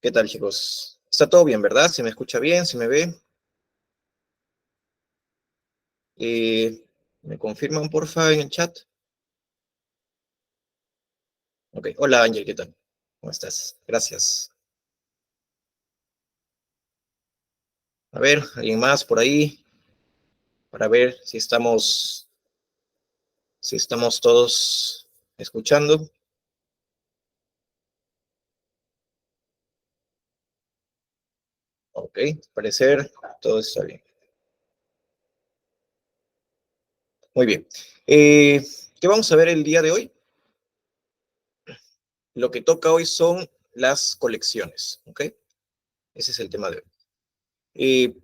¿Qué tal, chicos? Está todo bien, ¿verdad? ¿Se me escucha bien? ¿Se me ve? ¿Me confirman, porfa, en el chat? Ok. Hola, Ángel, ¿qué tal? ¿Cómo estás? Gracias. A ver, ¿alguien más por ahí? Para ver si estamos todos escuchando. Ok, al parecer todo está bien. Muy bien. ¿Qué vamos a ver el día de hoy? Lo que toca hoy son las colecciones, ¿ok? Ese es el tema de hoy. Eh,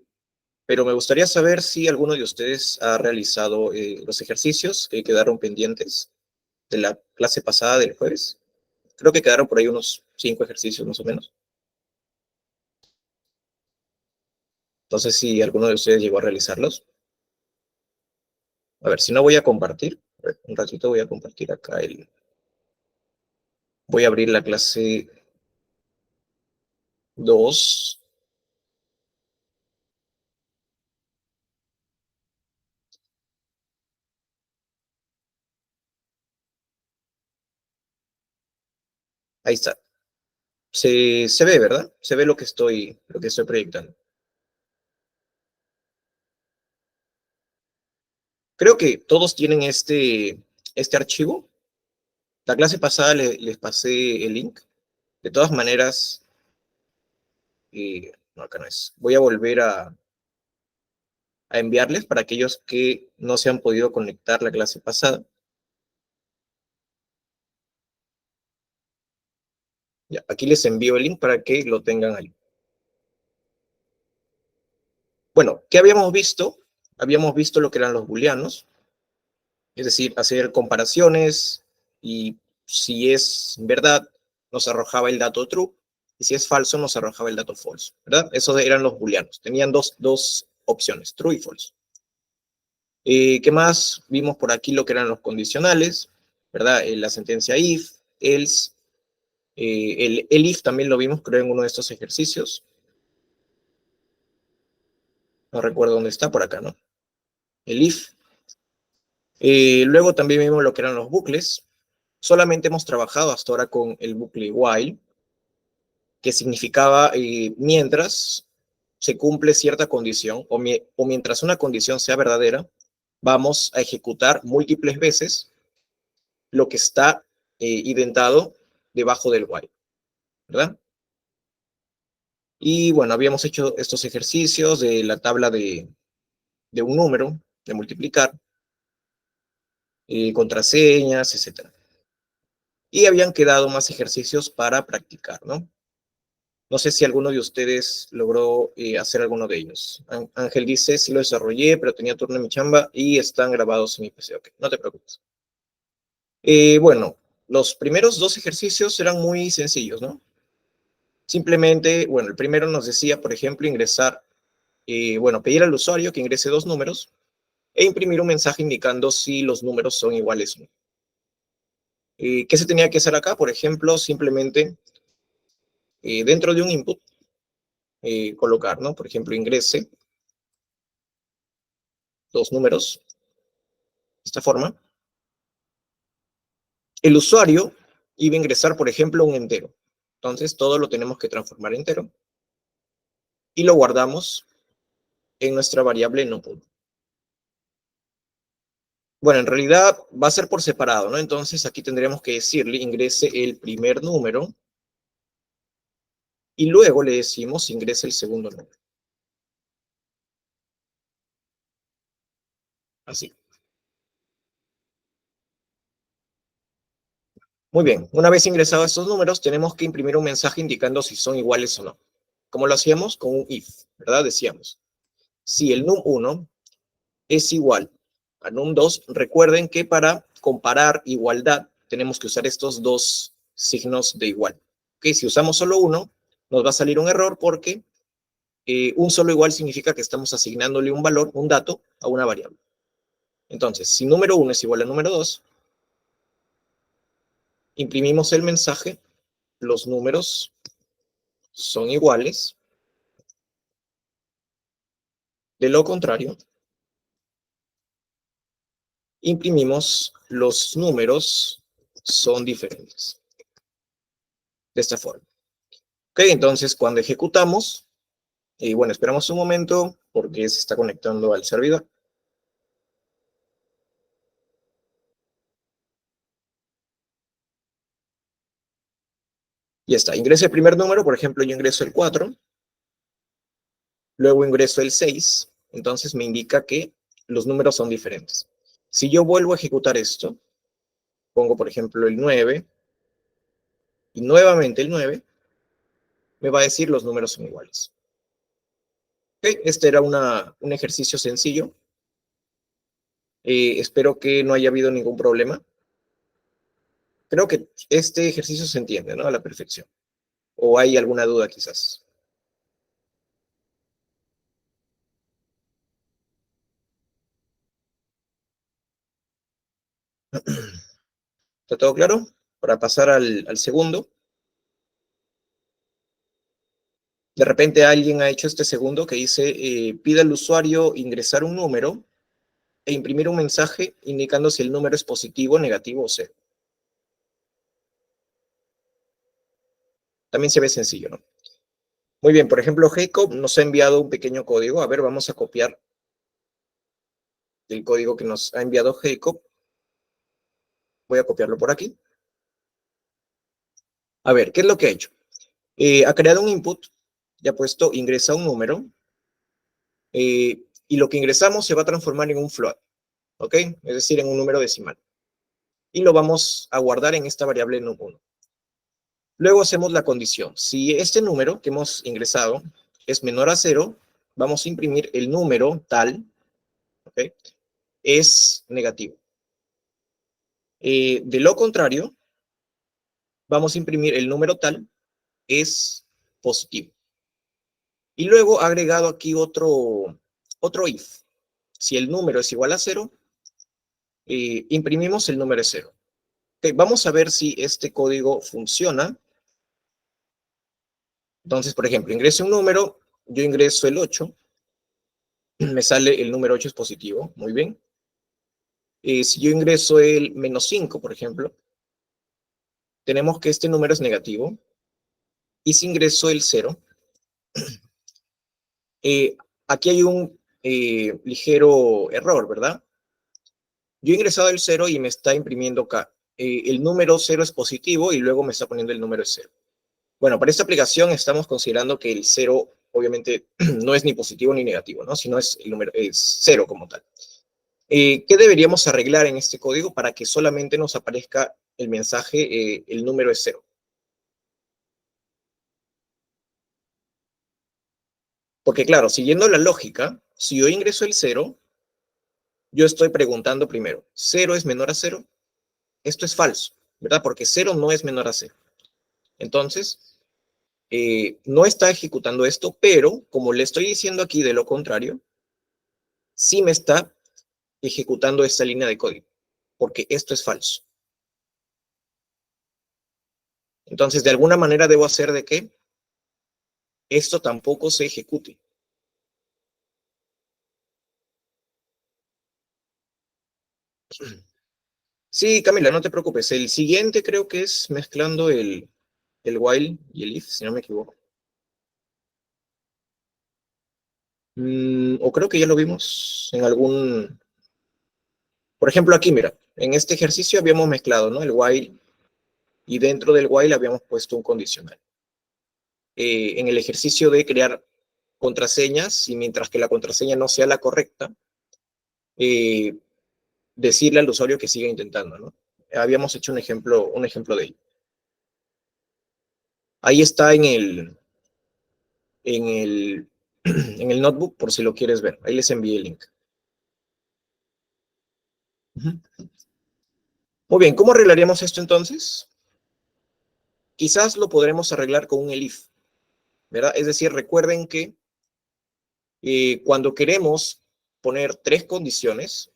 Pero me gustaría saber si alguno de ustedes ha realizado los ejercicios que quedaron pendientes de la clase pasada del jueves. Creo que quedaron por ahí unos 5 ejercicios más o menos. Entonces, si alguno de ustedes llegó a realizarlos. A ver, si no voy a compartir. A ver, un ratito voy a compartir acá el... Voy a abrir la clase 2. Ahí está. Se ve, ¿verdad? Se ve lo que estoy proyectando. Creo que todos tienen este archivo. La clase pasada les pasé el link. De todas maneras, no, acá no es. Voy a volver a enviarles para aquellos que no se han podido conectar la clase pasada. Ya, aquí les envío el link para que lo tengan ahí. Bueno, ¿qué habíamos visto? Habíamos visto lo que eran los booleanos, es decir, hacer comparaciones y si es verdad, nos arrojaba el dato true y si es falso, nos arrojaba el dato false, ¿verdad? Esos eran los booleanos. Tenían dos opciones, true y false. ¿Qué más? Vimos por aquí lo que eran los condicionales, ¿verdad? La sentencia if, else, el if también lo vimos, creo, en uno de estos ejercicios. No recuerdo dónde está, por acá, ¿no? El if. Luego también vimos lo que eran los bucles. Solamente hemos trabajado hasta ahora con el bucle while, que significaba mientras se cumple cierta condición o mientras una condición sea verdadera, vamos a ejecutar múltiples veces lo que está identado debajo del while, ¿verdad? Y bueno, habíamos hecho estos ejercicios de la tabla de un número, de multiplicar, contraseñas, etcétera. Y habían quedado más ejercicios para practicar, ¿no? No sé si alguno de ustedes logró hacer alguno de ellos. Ángel dice, sí lo desarrollé, pero tenía turno en mi chamba y están grabados en mi PC. Ok, no te preocupes. Bueno, los primeros 2 ejercicios eran muy sencillos, ¿no? Simplemente, bueno, el primero nos decía, por ejemplo, ingresar, bueno, pedir al usuario que ingrese 2 números e imprimir un mensaje indicando si los números son iguales o no. ¿Qué se tenía que hacer acá? Por ejemplo, simplemente dentro de un input, colocar, ¿no? Por ejemplo, ingrese 2 números, de esta forma. El usuario iba a ingresar, por ejemplo, un entero. Entonces, todo lo tenemos que transformar en entero y lo guardamos en nuestra variable no-put. Bueno, en realidad va a ser por separado, ¿no? Entonces, aquí tendríamos que decirle ingrese el primer número y luego le decimos ingrese el segundo número. Así. Muy bien, una vez ingresados estos números, tenemos que imprimir un mensaje indicando si son iguales o no. ¿Cómo lo hacíamos? Con un if, ¿verdad? Decíamos, si el num1 es igual a num2, recuerden que para comparar igualdad tenemos que usar estos 2 signos de igual. ¿Okay? Si usamos solo uno, nos va a salir un error porque un solo igual significa que estamos asignándole un valor, un dato, a una variable. Entonces, si número 1 es igual a número 2, imprimimos el mensaje, los números son iguales. De lo contrario, imprimimos los números son diferentes. De esta forma. Ok, entonces cuando ejecutamos, y bueno, esperamos un momento porque se está conectando al servidor. Ya está, ingreso el primer número, por ejemplo, yo ingreso el 4, luego ingreso el 6, entonces me indica que los números son diferentes. Si yo vuelvo a ejecutar esto, pongo, por ejemplo, el 9, y nuevamente el 9, me va a decir los números son iguales. Ok, este era un ejercicio sencillo. Espero que no haya habido ningún problema. Creo que este ejercicio se entiende, ¿no? A la perfección. ¿O hay alguna duda quizás? ¿Está todo claro? Para pasar al segundo. De repente alguien ha hecho este segundo que dice, pide al usuario ingresar un número e imprimir un mensaje indicando si el número es positivo, negativo o cero. También se ve sencillo, ¿no? Muy bien, por ejemplo, Jacob nos ha enviado un pequeño código. A ver, vamos a copiar el código que nos ha enviado Jacob. Voy a copiarlo por aquí. A ver, ¿qué es lo que ha hecho? Ha creado un input, ya ha puesto ingresa un número, y lo que ingresamos se va a transformar en un float, ¿ok? Es decir, en un número decimal. Y lo vamos a guardar en esta variable num1. Luego hacemos la condición. Si este número que hemos ingresado es menor a 0, vamos a imprimir el número tal, ¿ok? Es negativo. De lo contrario, vamos a imprimir el número tal es positivo. Y luego ha agregado aquí otro if. Si el número es igual a 0, imprimimos el número 0. Okay, vamos a ver si este código funciona. Entonces, por ejemplo, ingreso un número, yo ingreso el 8, me sale el número 8 es positivo, muy bien. Si yo ingreso el -5, por ejemplo, tenemos que este número es negativo. Y si ingreso el 0, aquí hay un ligero error, ¿verdad? Yo he ingresado el 0 y me está imprimiendo acá. El número 0 es positivo y luego me está poniendo el número 0. Bueno, para esta aplicación estamos considerando que el 0 obviamente no es ni positivo ni negativo, ¿no? Sino es el número, es 0 como tal. ¿Qué deberíamos arreglar en este código para que solamente nos aparezca el mensaje, el número es 0? Porque claro, siguiendo la lógica, si yo ingreso el 0, yo estoy preguntando primero, ¿0 es menor a 0? Esto es falso, ¿verdad? Porque 0 no es menor a 0. Entonces, no está ejecutando esto, pero como le estoy diciendo aquí de lo contrario, sí me está ejecutando esta línea de código, porque esto es falso. Entonces, de alguna manera debo hacer de que esto tampoco se ejecute. Sí, Camila, no te preocupes. El siguiente creo que es mezclando el while y el if, si no me equivoco. O creo que ya lo vimos en algún... Por ejemplo, aquí, mira, en este ejercicio habíamos mezclado, ¿no? El while, y dentro del while habíamos puesto un condicional. En el ejercicio de crear contraseñas, y mientras que la contraseña no sea la correcta, eh, decirle al usuario que siga intentando, ¿no? Habíamos hecho un ejemplo de ello. Ahí está en el, en el notebook, por si lo quieres ver. Ahí les envié el link. Muy bien, ¿cómo arreglaríamos esto entonces? Quizás lo podremos arreglar con un elif, ¿verdad? Es decir, recuerden que cuando queremos poner 3 condiciones,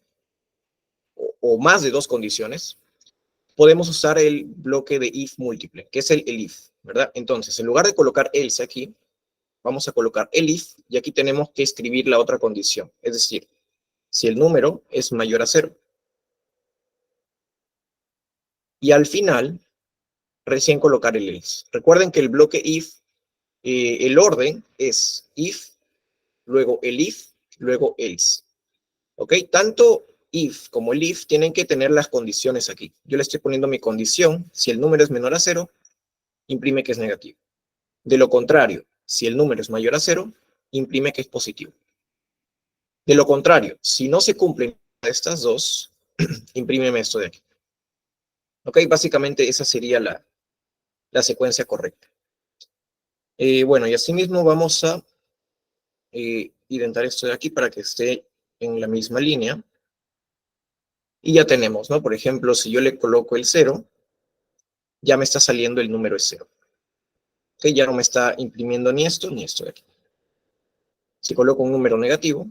o más de 2 condiciones, podemos usar el bloque de if múltiple, que es el if, ¿verdad? Entonces, en lugar de colocar else aquí, vamos a colocar el if, y aquí tenemos que escribir la otra condición. Es decir, si el número es mayor a 0. Y al final, recién colocar el else. Recuerden que el bloque if, el orden es if, luego el if, luego else. ¿Ok? Tanto if como el if tienen que tener las condiciones aquí. Yo le estoy poniendo mi condición. Si el número es menor a 0, imprime que es negativo. De lo contrario, si el número es mayor a 0, imprime que es positivo. De lo contrario, si no se cumplen estas dos, imprímeme esto de aquí. ¿Ok? Básicamente esa sería la secuencia correcta. Bueno, y asimismo vamos a indentar esto de aquí para que esté en la misma línea. Y ya tenemos, ¿no? Por ejemplo, si yo le coloco el 0, ya me está saliendo el número es 0. ¿Ok? Ya no me está imprimiendo ni esto de aquí. Si coloco un número negativo,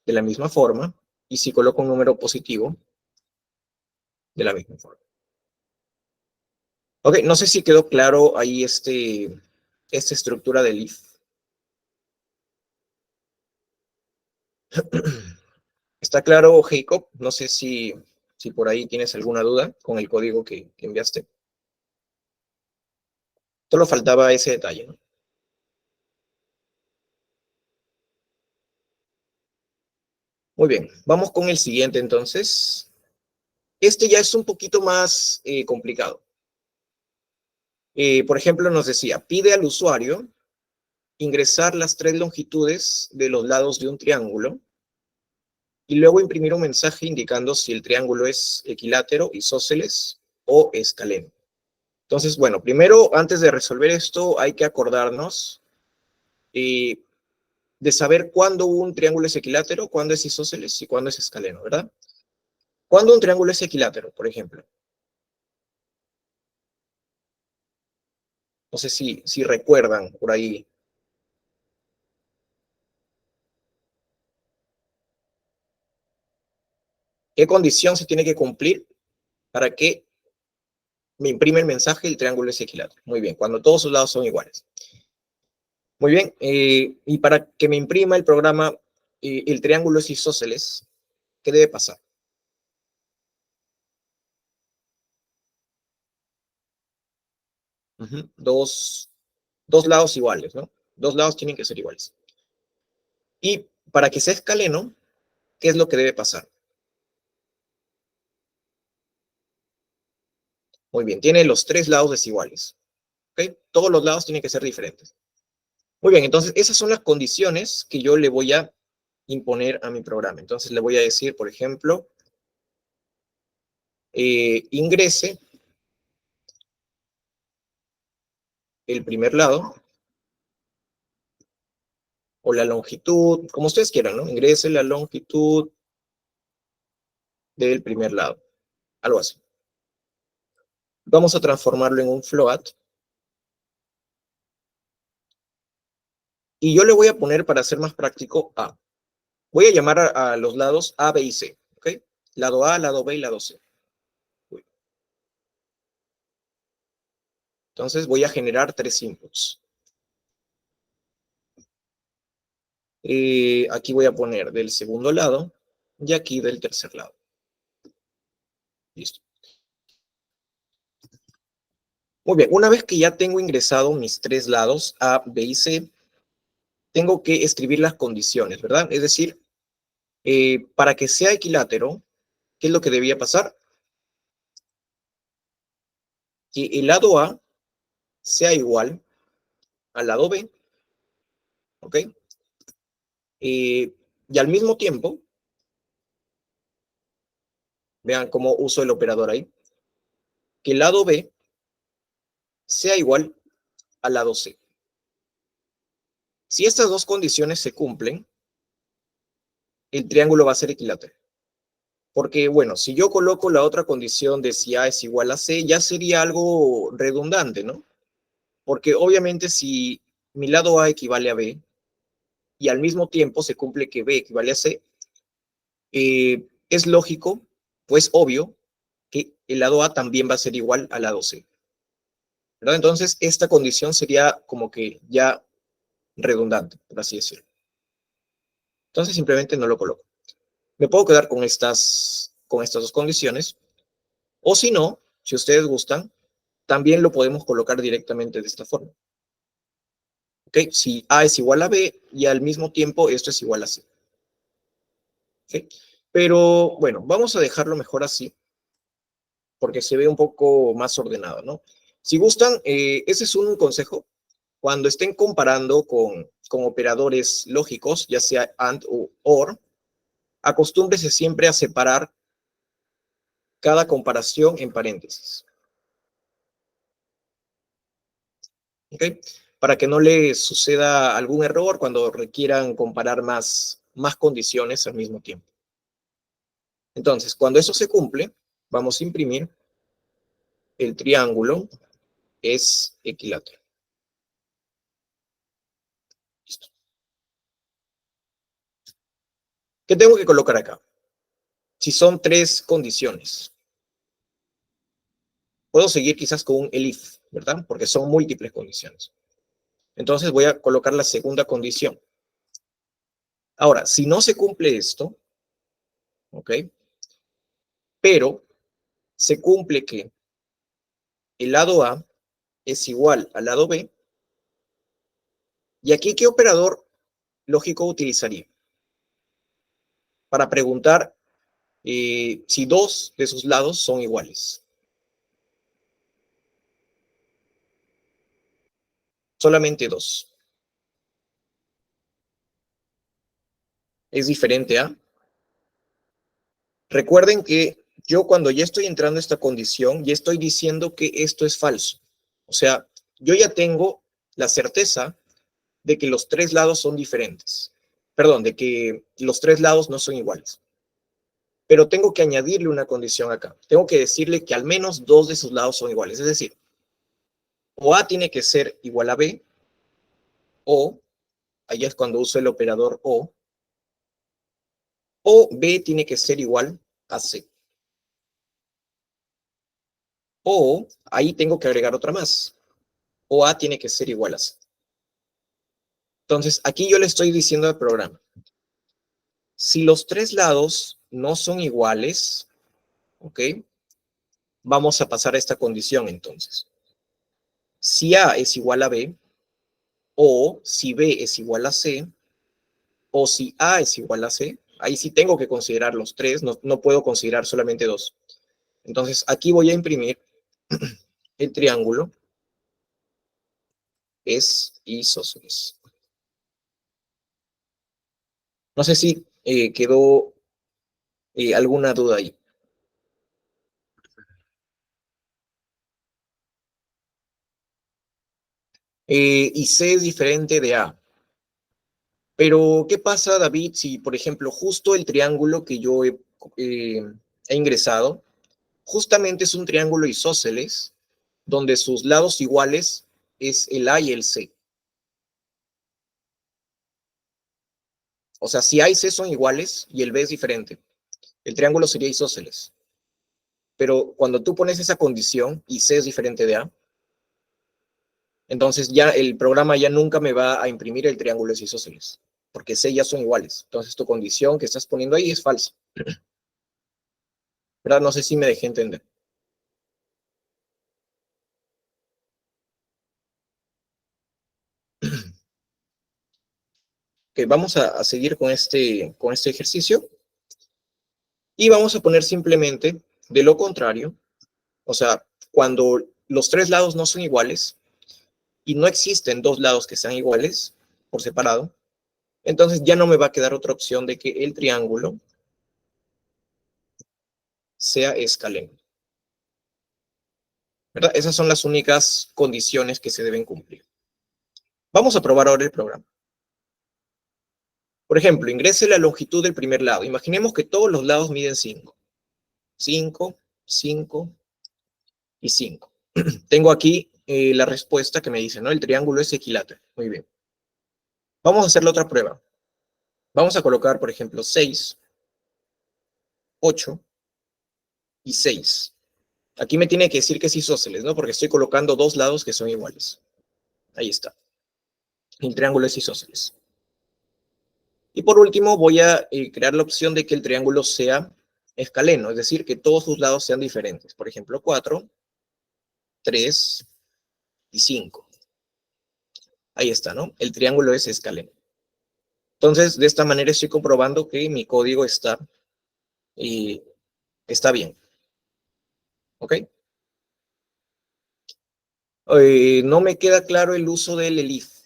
de la misma forma, y si coloco un número positivo, de la misma forma. Ok, no sé si quedó claro ahí esta estructura del if. ¿Está claro, Jacob? No sé si por ahí tienes alguna duda con el código que enviaste. Solo faltaba ese detalle, ¿no? Muy bien, vamos con el siguiente entonces. Este ya es un poquito más complicado. Por ejemplo, nos decía, pide al usuario ingresar las 3 longitudes de los lados de un triángulo y luego imprimir un mensaje indicando si el triángulo es equilátero, isósceles o escaleno. Entonces, bueno, primero, antes de resolver esto, hay que acordarnos de saber cuándo un triángulo es equilátero, cuándo es isósceles y cuándo es escaleno, ¿verdad? ¿Cuándo un triángulo es equilátero, por ejemplo? No sé si recuerdan por ahí. ¿Qué condición se tiene que cumplir para que me imprime el mensaje el triángulo es equilátero? Muy bien, cuando todos sus lados son iguales. Muy bien, y para que me imprima el programa el triángulo es isósceles, ¿qué debe pasar? Dos lados iguales, ¿no? Dos lados tienen que ser iguales. Y para que sea escaleno, ¿qué es lo que debe pasar? Muy bien, tiene los 3 lados desiguales. ¿Ok? Todos los lados tienen que ser diferentes. Muy bien, entonces esas son las condiciones que yo le voy a imponer a mi programa. Entonces le voy a decir, por ejemplo, ingrese el primer lado o la longitud, como ustedes quieran, ¿no? Ingrese la longitud del primer lado, algo así. Vamos a transformarlo en un float. Y yo le voy a poner, para ser más práctico, A. Voy a llamar a los lados A, B y C, ¿ok? Lado A, lado B y lado C. Entonces voy a generar 3 inputs. Aquí voy a poner del segundo lado y aquí del tercer lado. Listo. Muy bien, una vez que ya tengo ingresado mis 3 lados, A, B y C, tengo que escribir las condiciones, ¿verdad? Es decir, para que sea equilátero, ¿qué es lo que debía pasar? Que el lado A sea igual al lado B, ¿ok? Y al mismo tiempo, vean cómo uso el operador ahí, que el lado B sea igual al lado C. Si estas dos condiciones se cumplen, el triángulo va a ser equilátero. Porque, bueno, si yo coloco la otra condición de si A es igual a C, ya sería algo redundante, ¿no? Porque obviamente si mi lado A equivale a B y al mismo tiempo se cumple que B equivale a C, es lógico, pues obvio, que el lado A también va a ser igual al lado C, ¿verdad? Entonces, esta condición sería como que ya redundante, por así decirlo. Entonces, simplemente no lo coloco. Me puedo quedar con estas dos condiciones, o si no, si ustedes gustan, también lo podemos colocar directamente de esta forma. ¿Ok? Si A es igual a B y al mismo tiempo esto es igual a C. ¿Ok? Pero bueno, vamos a dejarlo mejor así, porque se ve un poco más ordenado, ¿no? Si gustan, ese es un consejo. Cuando estén comparando con operadores lógicos, ya sea AND o OR, acostúmbrese siempre a separar cada comparación en paréntesis. ¿Ok? Para que no le suceda algún error cuando requieran comparar más condiciones al mismo tiempo. Entonces, cuando eso se cumple, vamos a imprimir el triángulo es equilátero. Listo. ¿Qué tengo que colocar acá? Si son 3 condiciones. Puedo seguir quizás con un elif, ¿verdad? Porque son múltiples condiciones. Entonces voy a colocar la segunda condición. Ahora, si no se cumple esto, ¿ok? Pero se cumple que el lado A es igual al lado B, ¿y aquí qué operador lógico utilizaría? Para preguntar si dos de sus lados son iguales. Solamente dos. Es diferente a... Recuerden que yo cuando ya estoy entrando a esta condición, ya estoy diciendo que esto es falso. O sea, yo ya tengo la certeza de que los 3 lados son diferentes. Perdón, de que los 3 lados no son iguales. Pero tengo que añadirle una condición acá. Tengo que decirle que al menos 2 de sus lados son iguales. Es decir, o A tiene que ser igual a B, o, ahí es cuando uso el operador o B tiene que ser igual a C. O, ahí tengo que agregar otra más. O A tiene que ser igual a C. Entonces, aquí yo le estoy diciendo al programa, si los 3 lados no son iguales, ¿ok? Vamos a pasar a esta condición entonces. Si A es igual a B, o si B es igual a C, o si A es igual a C, ahí sí tengo que considerar los 3, no puedo considerar solamente 2. Entonces, aquí voy a imprimir el triángulo es isósceles. No sé si quedó alguna duda ahí. Y C es diferente de A. Pero, ¿qué pasa, David, si, por ejemplo, justo el triángulo que yo he ingresado, justamente es un triángulo isósceles, donde sus lados iguales es el A y el C? O sea, si A y C son iguales y el B es diferente, el triángulo sería isósceles. Pero cuando tú pones esa condición y C es diferente de A, entonces ya el programa ya nunca me va a imprimir el triángulo es isósceles, porque C ya son iguales. Entonces tu condición que estás poniendo ahí es falsa. ¿Verdad? No sé si me dejé entender. Ok, vamos a seguir con este ejercicio y vamos a poner simplemente de lo contrario, o sea, cuando los 3 lados no son iguales y no existen 2 lados que sean iguales por separado, entonces ya no me va a quedar otra opción de que el triángulo sea escaleno. ¿Verdad? Esas son las únicas condiciones que se deben cumplir. Vamos a probar ahora el programa. Por ejemplo, ingrese la longitud del primer lado. Imaginemos que todos los lados miden 5. 5, 5 y 5. Tengo aquí la respuesta que me dice, ¿no? El triángulo es equilátero. Muy bien. Vamos a hacer la otra prueba. Vamos a colocar, por ejemplo, 6, 8 y 6. Aquí me tiene que decir que es isósceles, ¿no? Porque estoy colocando dos lados que son iguales. Ahí está. El triángulo es isósceles. Y por último, voy a crear la opción de que el triángulo sea escaleno, es decir, que todos sus lados sean diferentes. Por ejemplo, 4, 3 y 5. Ahí está, ¿no? El triángulo es escaleno. Entonces, de esta manera estoy comprobando que mi código está bien. ¿Ok? No me queda claro el uso del elif.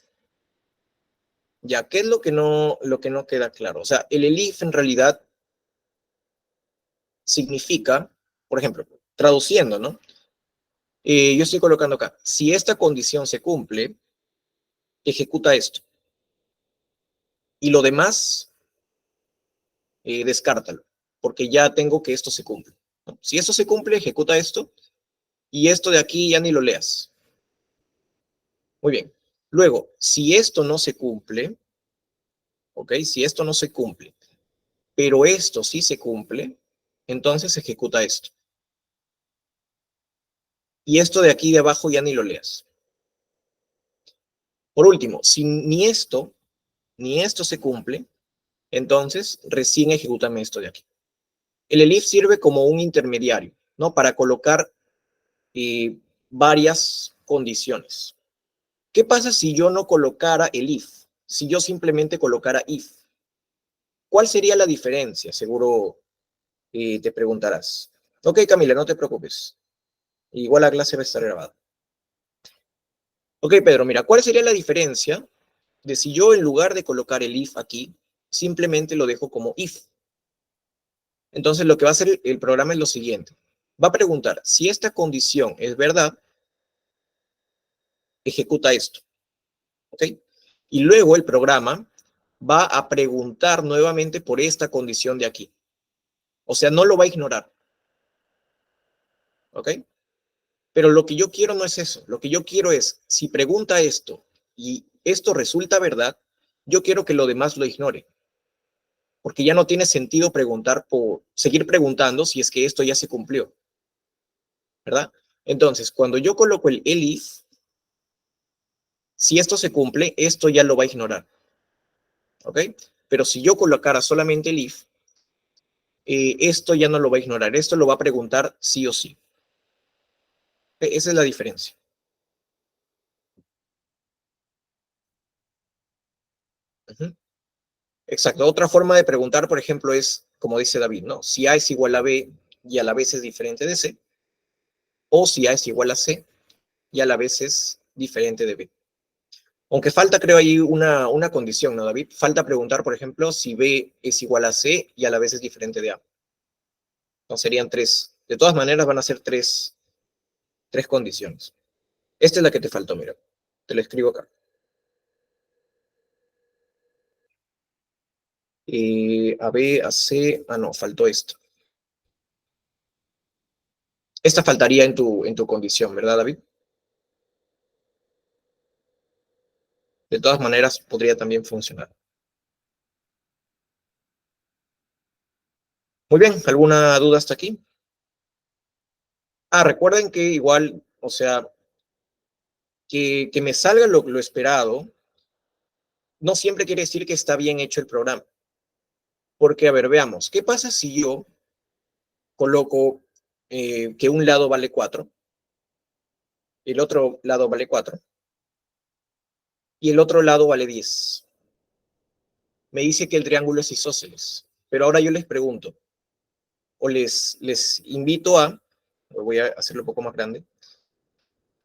Ya, ¿qué es lo que no queda claro? O sea, el elif en realidad significa, por ejemplo, traduciendo, ¿no? Yo estoy colocando acá, si esta condición se cumple, ejecuta esto. Y lo demás, descártalo, porque ya tengo que esto se cumple, ¿no? Si esto se cumple, ejecuta esto, y esto de aquí ya ni lo leas. Muy bien. Luego, si esto no se cumple, ¿ok? Si esto no se cumple, pero esto sí se cumple, entonces ejecuta esto. Y esto de aquí de abajo ya ni lo leas. Por último, si ni esto se cumple, entonces recién ejecútame esto de aquí. El elif sirve como un intermediario, ¿no? Para colocar varias condiciones. ¿Qué pasa si yo no colocara el if? Si yo simplemente colocara if. ¿Cuál sería la diferencia? Seguro te preguntarás. Ok, Camila, no te preocupes. Igual la clase va a estar grabada. Ok, Pedro, mira, ¿cuál sería la diferencia de si yo en lugar de colocar el if aquí, simplemente lo dejo como if? Entonces lo que va a hacer el programa es lo siguiente. Va a preguntar, si esta condición es verdad, ejecuta esto. ¿Ok? Y luego el programa va a preguntar nuevamente por esta condición de aquí. O sea, no lo va a ignorar. ¿Ok? Pero lo que yo quiero no es eso. Lo que yo quiero es, si pregunta esto y esto resulta verdad, yo quiero que lo demás lo ignore. Porque ya no tiene sentido seguir preguntando si es que esto ya se cumplió. ¿Verdad? Entonces, cuando yo coloco el elif, si esto se cumple, esto ya lo va a ignorar. ¿Ok? Pero si yo colocara solamente el if, esto ya no lo va a ignorar. Esto lo va a preguntar sí o sí. Esa es la diferencia. Ujú. Exacto. Otra forma de preguntar, por ejemplo, es, como dice David, ¿no? Si A es igual a B y a la vez es diferente de C, o si A es igual a C y a la vez es diferente de B. Aunque falta, creo, ahí una condición, ¿no, David? Falta preguntar, por ejemplo, si B es igual a C y a la vez es diferente de A. No, serían tres. De todas maneras, van a ser tres condiciones. Esta es la que te faltó, mira. Te la escribo acá. A, B, a, C. Ah, no, faltó esta. Esta faltaría en tu condición, ¿verdad, David? De todas maneras, podría también funcionar. Muy bien, ¿alguna duda hasta aquí? Recuerden que igual, o sea, que me salga lo esperado, no siempre quiere decir que está bien hecho el programa. Porque, a ver, veamos, ¿qué pasa si yo coloco que un lado vale 4, el otro lado vale 4 y el otro lado vale 10? Me dice que el triángulo es isósceles, pero ahora yo les pregunto, o les invito voy a hacerlo un poco más grande,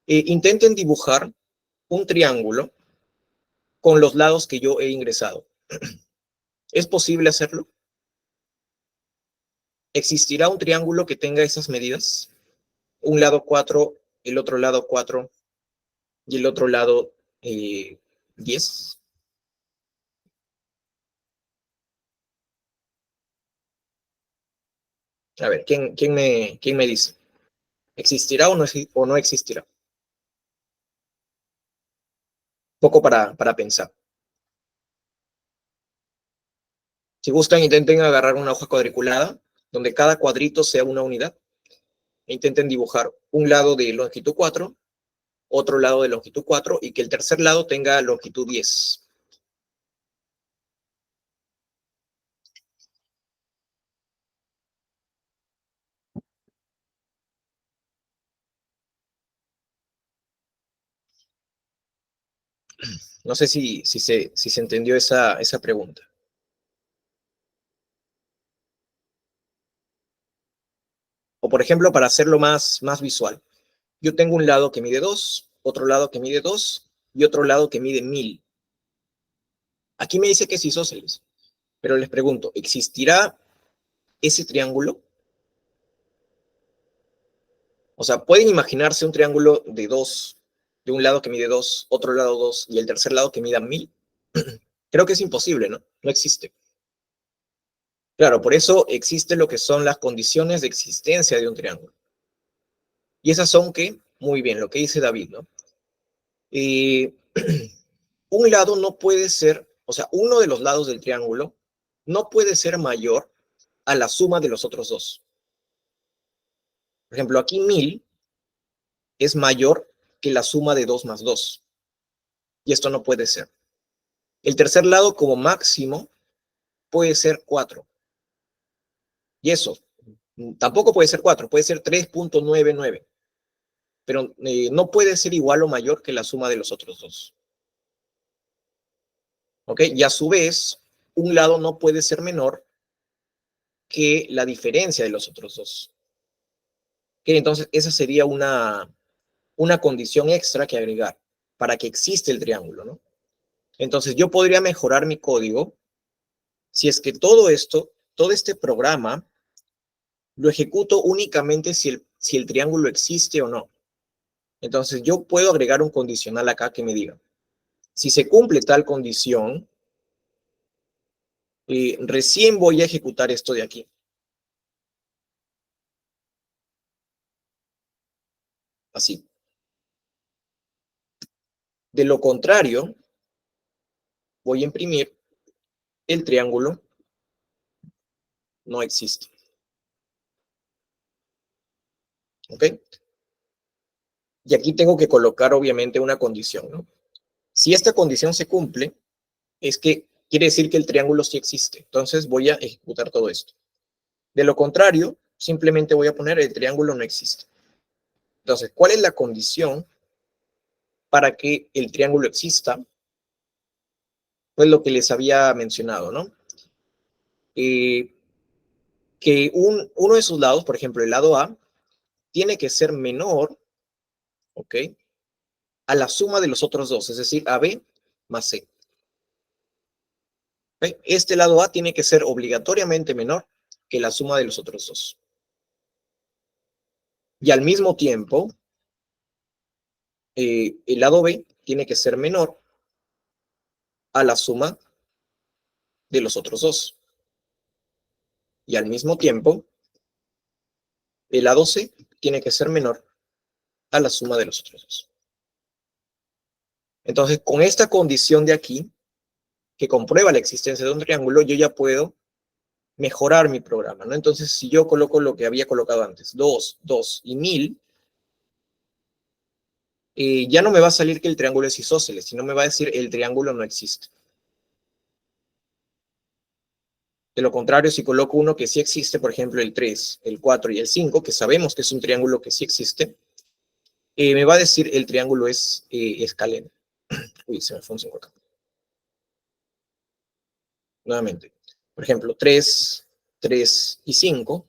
intenten dibujar un triángulo con los lados que yo he ingresado. ¿Es posible hacerlo? ¿Existirá un triángulo que tenga esas medidas? Un lado 4, el otro lado 4 y el otro lado 10. A ver, ¿quién me dice? ¿Existirá o no existirá? Poco para pensar. Si gustan, intenten agarrar una hoja cuadriculada donde cada cuadrito sea una unidad E intenten dibujar un lado de longitud 4, otro lado de longitud 4 y que el tercer lado tenga longitud 10. No sé si se entendió esa pregunta. O por ejemplo, para hacerlo más visual. Yo tengo un lado que mide 2, otro lado que mide 2 y otro lado que mide 1000. Aquí me dice que es isósceles, pero les pregunto, ¿existirá ese triángulo? O sea, ¿pueden imaginarse un triángulo de 2, de un lado que mide 2, otro lado 2 y el tercer lado que mida 1000? Creo que es imposible, ¿no? No existe. Claro, por eso existe lo que son las condiciones de existencia de un triángulo. Y esas son que, muy bien, lo que dice David, ¿no? Eh, un lado no puede ser, o sea, uno de los lados del triángulo no puede ser mayor a la suma de los otros dos. Por ejemplo, aquí 1000 es mayor que la suma de 2 más 2. Y esto no puede ser. El tercer lado como máximo puede ser 4. Y eso tampoco puede ser 4, puede ser 3.99. Pero no puede ser igual o mayor que la suma de los otros dos. ¿Ok? Y a su vez, un lado no puede ser menor que la diferencia de los otros dos. ¿Ok? Entonces, esa sería una condición extra que agregar para que exista el triángulo, ¿no? Entonces, yo podría mejorar mi código si es que todo esto, todo este programa, lo ejecuto únicamente si el triángulo existe o no. Entonces, yo puedo agregar un condicional acá que me diga, si se cumple tal condición, recién voy a ejecutar esto de aquí. Así. De lo contrario, voy a imprimir el triángulo no existe. ¿Ok? Y aquí tengo que colocar obviamente una condición, ¿no? Si esta condición se cumple, es que quiere decir que el triángulo sí existe. Entonces voy a ejecutar todo esto. De lo contrario, simplemente voy a poner el triángulo no existe. Entonces, ¿cuál es la condición para que el triángulo exista? Pues lo que les había mencionado, ¿no? Que uno de sus lados, por ejemplo, el lado A, tiene que ser menor, ¿ok? A la suma de los otros dos, es decir, AB más C. ¿Ok? Este lado A tiene que ser obligatoriamente menor que la suma de los otros dos. Y al mismo tiempo, el lado B tiene que ser menor a la suma de los otros dos. Y al mismo tiempo, el lado C tiene que ser menor a la suma de los otros dos. Entonces, con esta condición de aquí, que comprueba la existencia de un triángulo, yo ya puedo mejorar mi programa, ¿no? Entonces, si yo coloco lo que había colocado antes, 2, 2 y 1000, ya no me va a salir que el triángulo es isósceles, sino me va a decir el triángulo no existe. De lo contrario, si coloco uno que sí existe, por ejemplo, el 3, el 4 y el 5, que sabemos que es un triángulo que sí existe, me va a decir el triángulo es escaleno. Uy, se me fue un 5 acá. Nuevamente. Por ejemplo, 3, 3 y 5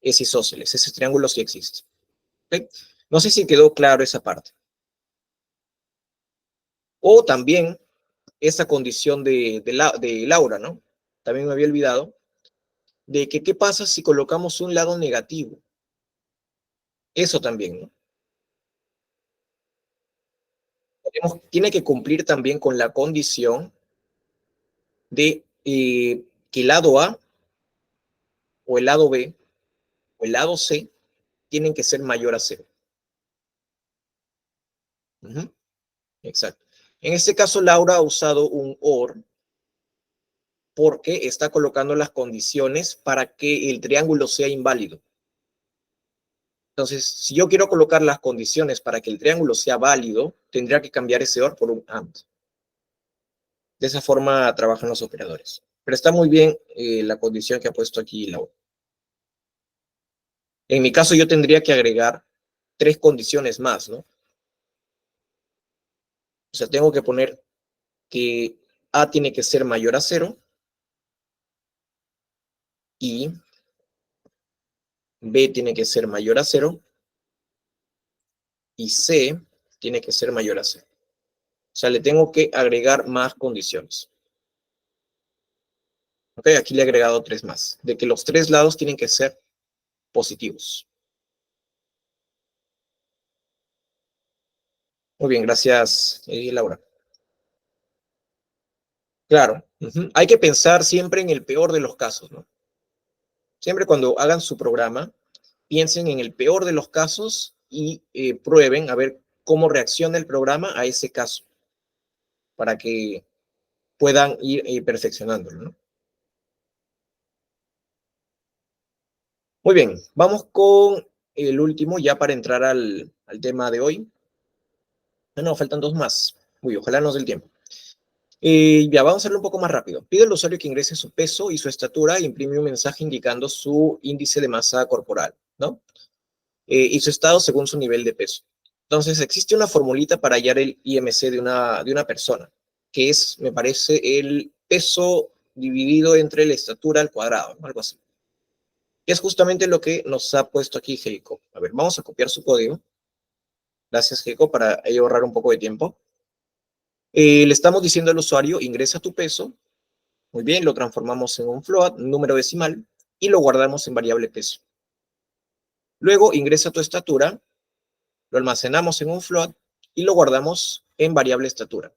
es isósceles. Ese triángulo sí existe. ¿Okay? No sé si quedó claro esa parte. O también esa condición de Laura, ¿no? También me había olvidado de que qué pasa si colocamos un lado negativo. Eso también, ¿no? Tiene que cumplir también con la condición de que el lado A o el lado B o el lado C tienen que ser mayor a cero. Uh-huh. Exacto. En este caso, Laura ha usado un OR porque está colocando las condiciones para que el triángulo sea inválido. Entonces, si yo quiero colocar las condiciones para que el triángulo sea válido, tendría que cambiar ese OR por un AND. De esa forma trabajan los operadores. Pero está muy bien la condición que ha puesto aquí Laura. En mi caso, yo tendría que agregar 3 condiciones más, ¿no? O sea, tengo que poner que A tiene que ser mayor a 0 y B tiene que ser mayor a 0 y C tiene que ser mayor a 0. O sea, le tengo que agregar más condiciones. ¿Ok? Aquí le he agregado 3 más. De que los 3 lados tienen que ser positivos. Muy bien, gracias, Laura. Claro, hay que pensar siempre en el peor de los casos, ¿no? Siempre cuando hagan su programa, piensen en el peor de los casos y prueben a ver cómo reacciona el programa a ese caso, para que puedan ir perfeccionándolo, ¿no? Muy bien, vamos con el último ya para entrar al tema de hoy. No, faltan 2 más. Uy, ojalá nos dé el tiempo. Ya, vamos a hacerlo un poco más rápido. Pide al usuario que ingrese su peso y su estatura e imprime un mensaje indicando su índice de masa corporal, ¿no? Y su estado según su nivel de peso. Entonces, existe una formulita para hallar el IMC de una persona, que es, me parece, el peso dividido entre la estatura al cuadrado, ¿no? Algo así. Es justamente lo que nos ha puesto aquí Heiko. A ver, vamos a copiar su código. Gracias, Heiko, para ahorrar un poco de tiempo. Le estamos diciendo al usuario, ingresa tu peso. Muy bien, lo transformamos en un float, número decimal, y lo guardamos en variable peso. Luego ingresa tu estatura, lo almacenamos en un float y lo guardamos en variable estatura.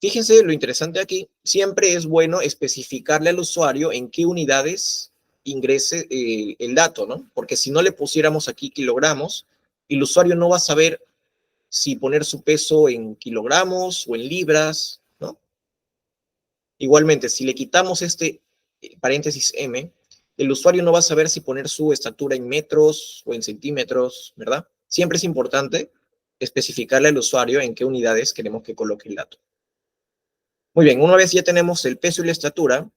Fíjense lo interesante aquí, siempre es bueno especificarle al usuario en qué unidades ingrese el dato, ¿no? Porque si no le pusiéramos aquí kilogramos, el usuario no va a saber si poner su peso en kilogramos o en libras, ¿no? Igualmente, si le quitamos este paréntesis M, el usuario no va a saber si poner su estatura en metros o en centímetros, ¿verdad? Siempre es importante especificarle al usuario en qué unidades queremos que coloque el dato. Muy bien, una vez ya tenemos el peso y la estatura,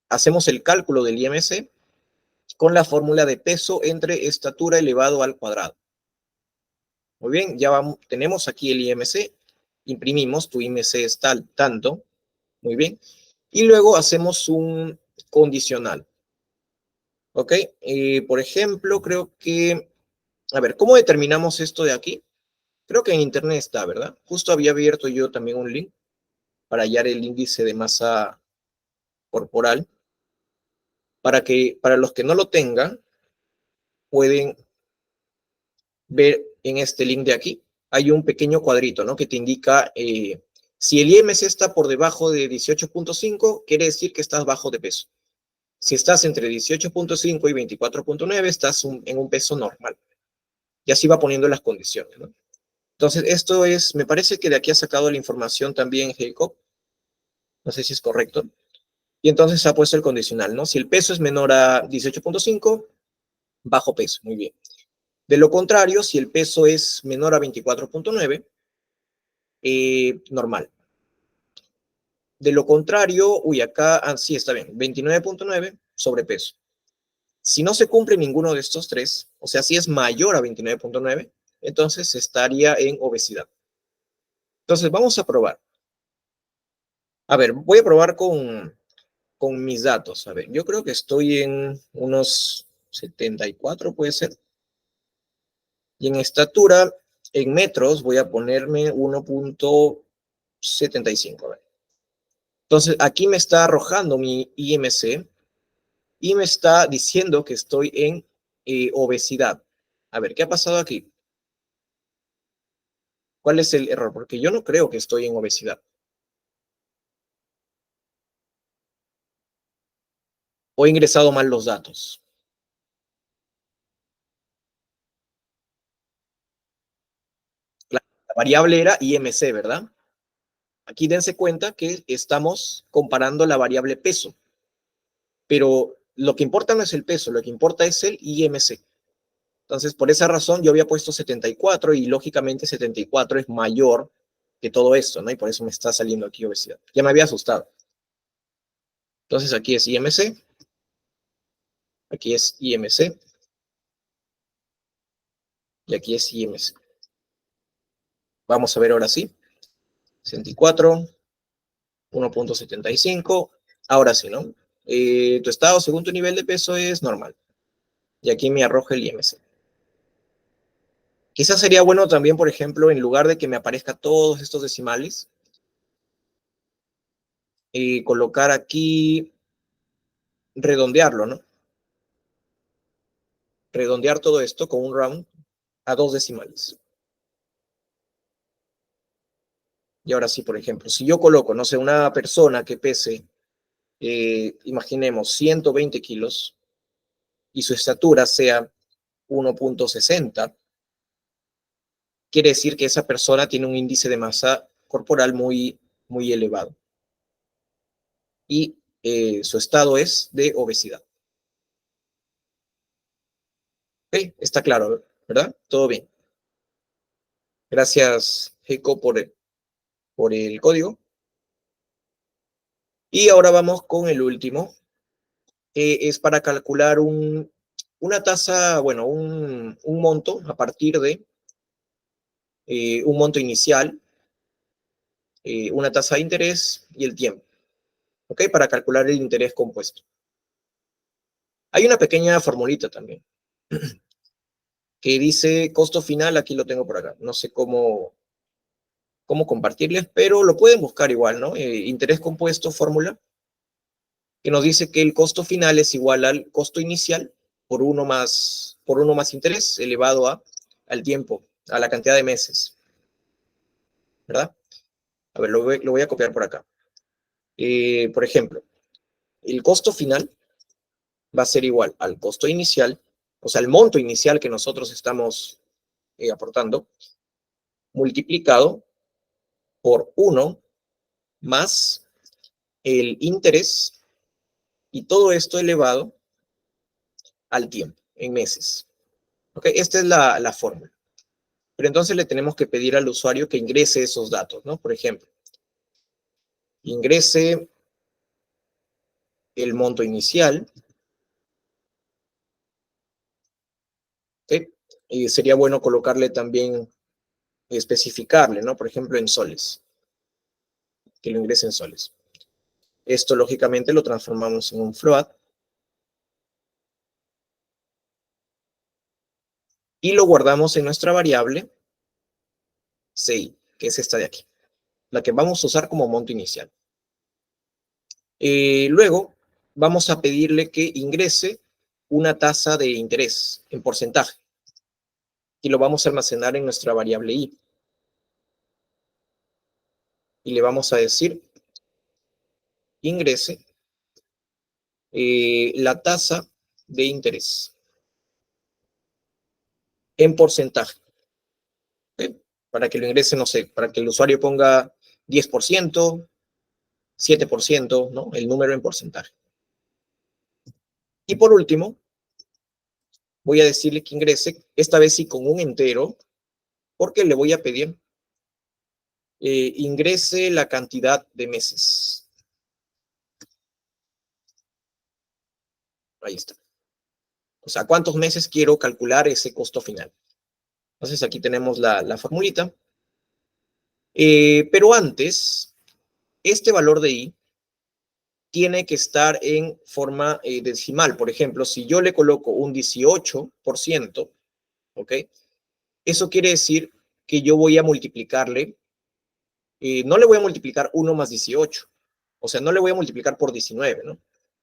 hacemos el cálculo del IMC con la fórmula de peso entre estatura elevado al cuadrado. Muy bien, ya tenemos aquí el IMC, imprimimos, tu IMC es tanto, muy bien, y luego hacemos un condicional. ¿Ok? Por ejemplo, creo que, a ver, ¿cómo determinamos esto de aquí? Creo que en internet está, ¿verdad? Justo había abierto yo también un link para hallar el índice de masa corporal, para los que no lo tengan, pueden ver en este link de aquí, hay un pequeño cuadrito, ¿no? Que te indica si el IMC está por debajo de 18.5, quiere decir que estás bajo de peso. Si estás entre 18.5 y 24.9, estás en un peso normal. Y así va poniendo las condiciones, ¿no? Entonces, esto es, me parece que de aquí ha sacado la información también Jacob. No sé si es correcto. Y entonces ha puesto el condicional, ¿no? Si el peso es menor a 18.5, bajo peso, muy bien. De lo contrario, si el peso es menor a 24.9, normal. De lo contrario, uy, acá, sí, está bien, 29.9, sobrepeso. Si no se cumple ninguno de estos tres, o sea, si es mayor a 29.9, entonces estaría en obesidad. Entonces, vamos a probar. A ver, voy a probar con mis datos. A ver, yo creo que estoy en unos 74, puede ser. Y en estatura, en metros, voy a ponerme 1.75. A ver. Entonces, aquí me está arrojando mi IMC y me está diciendo que estoy en obesidad. A ver, ¿qué ha pasado aquí? ¿Cuál es el error? Porque yo no creo que estoy en obesidad. O he ingresado mal los datos. La variable era IMC, ¿verdad? Aquí dense cuenta que estamos comparando la variable peso. Pero lo que importa no es el peso, lo que importa es el IMC. Entonces, por esa razón, yo había puesto 74 y lógicamente 74 es mayor que todo esto, ¿no? Y por eso me está saliendo aquí obesidad. Ya me había asustado. Entonces, aquí es IMC, aquí es IMC, y aquí es IMC. Vamos a ver ahora sí. 64, 1.75. Ahora sí, ¿no? Tu estado según tu nivel de peso es normal. Y aquí me arroja el IMC. Quizás sería bueno también, por ejemplo, en lugar de que me aparezca todos estos decimales, colocar aquí, redondearlo, ¿no? Redondear todo esto con un round a 2 decimales. Y ahora sí, por ejemplo, si yo coloco, no sé, una persona que pese, imaginemos, 120 kilos y su estatura sea 1.60, quiere decir que esa persona tiene un índice de masa corporal muy, muy elevado. Y su estado es de obesidad. ¿Ok? Está claro, ¿verdad? Todo bien. Gracias, Heiko, por el código. Y ahora vamos con el último. Es para calcular una tasa, bueno, un monto a partir de un monto inicial, una tasa de interés y el tiempo. ¿Ok? Para calcular el interés compuesto. Hay una pequeña formulita también que dice costo final, aquí lo tengo por acá. No sé cómo compartirles, pero lo pueden buscar igual, ¿no? Interés compuesto, fórmula, que nos dice que el costo final es igual al costo inicial por uno más interés elevado al tiempo, a la cantidad de meses, ¿verdad? A ver, lo voy a copiar por acá. Por ejemplo, el costo final va a ser igual al costo inicial, o sea, el monto inicial que nosotros estamos aportando, multiplicado por 1 más el interés, y todo esto elevado al tiempo, en meses. ¿Ok? Esta es la fórmula. Pero entonces le tenemos que pedir al usuario que ingrese esos datos, ¿no? Por ejemplo, ingrese el monto inicial. ¿Ok? Y sería bueno colocarle también, especificarle, ¿no? Por ejemplo, en soles, que lo ingrese en soles. Esto, lógicamente, lo transformamos en un float y lo guardamos en nuestra variable CI, que es esta de aquí, la que vamos a usar como monto inicial. Luego, vamos a pedirle que ingrese una tasa de interés en porcentaje y lo vamos a almacenar en nuestra variable i. Y le vamos a decir, ingrese la tasa de interés en porcentaje. ¿Okay? Para que lo ingrese, no sé, para que el usuario ponga 10%, 7%, ¿no? El número en porcentaje. Y por último, voy a decirle que ingrese, esta vez sí con un entero, porque le voy a pedir ingrese la cantidad de meses. Ahí está. O sea, ¿cuántos meses quiero calcular ese costo final? Entonces aquí tenemos la formulita. Pero antes, este valor de i tiene que estar en forma decimal. Por ejemplo, si yo le coloco un 18%, ¿ok? Eso quiere decir que yo voy a multiplicarle, no le voy a multiplicar 1 más 18, o sea, no le voy a multiplicar por 19, ¿no?